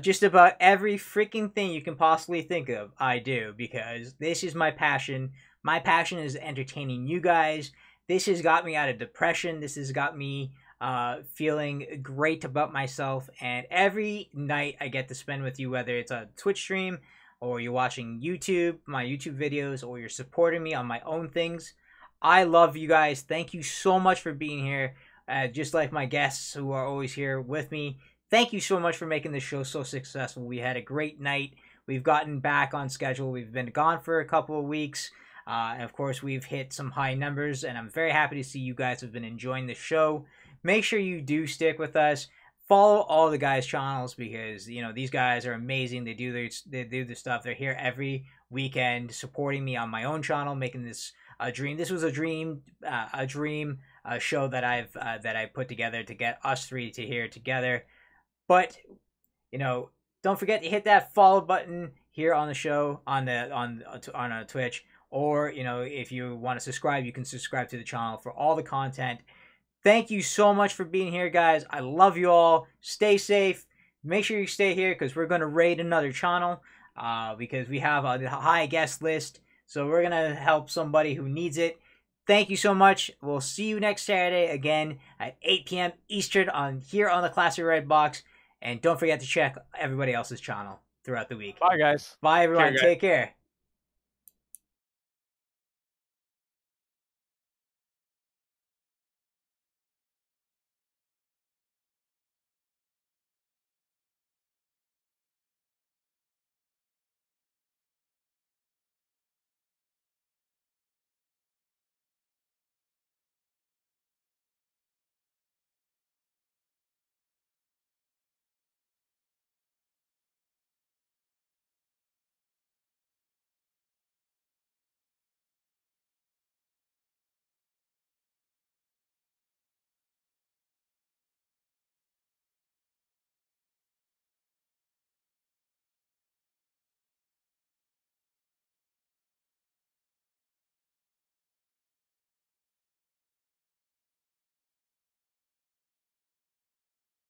Just about every freaking thing you can possibly think of, I do, because this is my passion. My passion is entertaining you guys. This has got me out of depression. This has got me feeling great about myself. And every night I get to spend with you, whether it's a Twitch stream or you're watching YouTube, my YouTube videos, or you're supporting me on my own things. I love you guys. Thank you so much for being here. Just like my guests who are always here with me. Thank you so much for making this show so successful. We had a great night. We've gotten back on schedule. We've been gone for a couple of weeks. And of course, we've hit some high numbers. And I'm very happy to see you guys have been enjoying the show. Make sure you do stick with us. Follow all the guys' channels because, you know, these guys are amazing. They do the stuff. They're here every weekend supporting me on my own channel, making this a dream. This was a dream show that I put together to get us three to here together. But, you know, don't forget to hit that follow button here on the show, on Twitch. Or, you know, if you want to subscribe, you can subscribe to the channel for all the content. Thank you so much for being here, guys. I love you all. Stay safe. Make sure you stay here because we're going to raid another channel because we have a high guest list. So we're going to help somebody who needs it. Thank you so much. We'll see you next Saturday again at 8 p.m. Eastern here on the Classic Redbox. And don't forget to check everybody else's channel throughout the week. Bye, guys. Bye, everyone. Take care.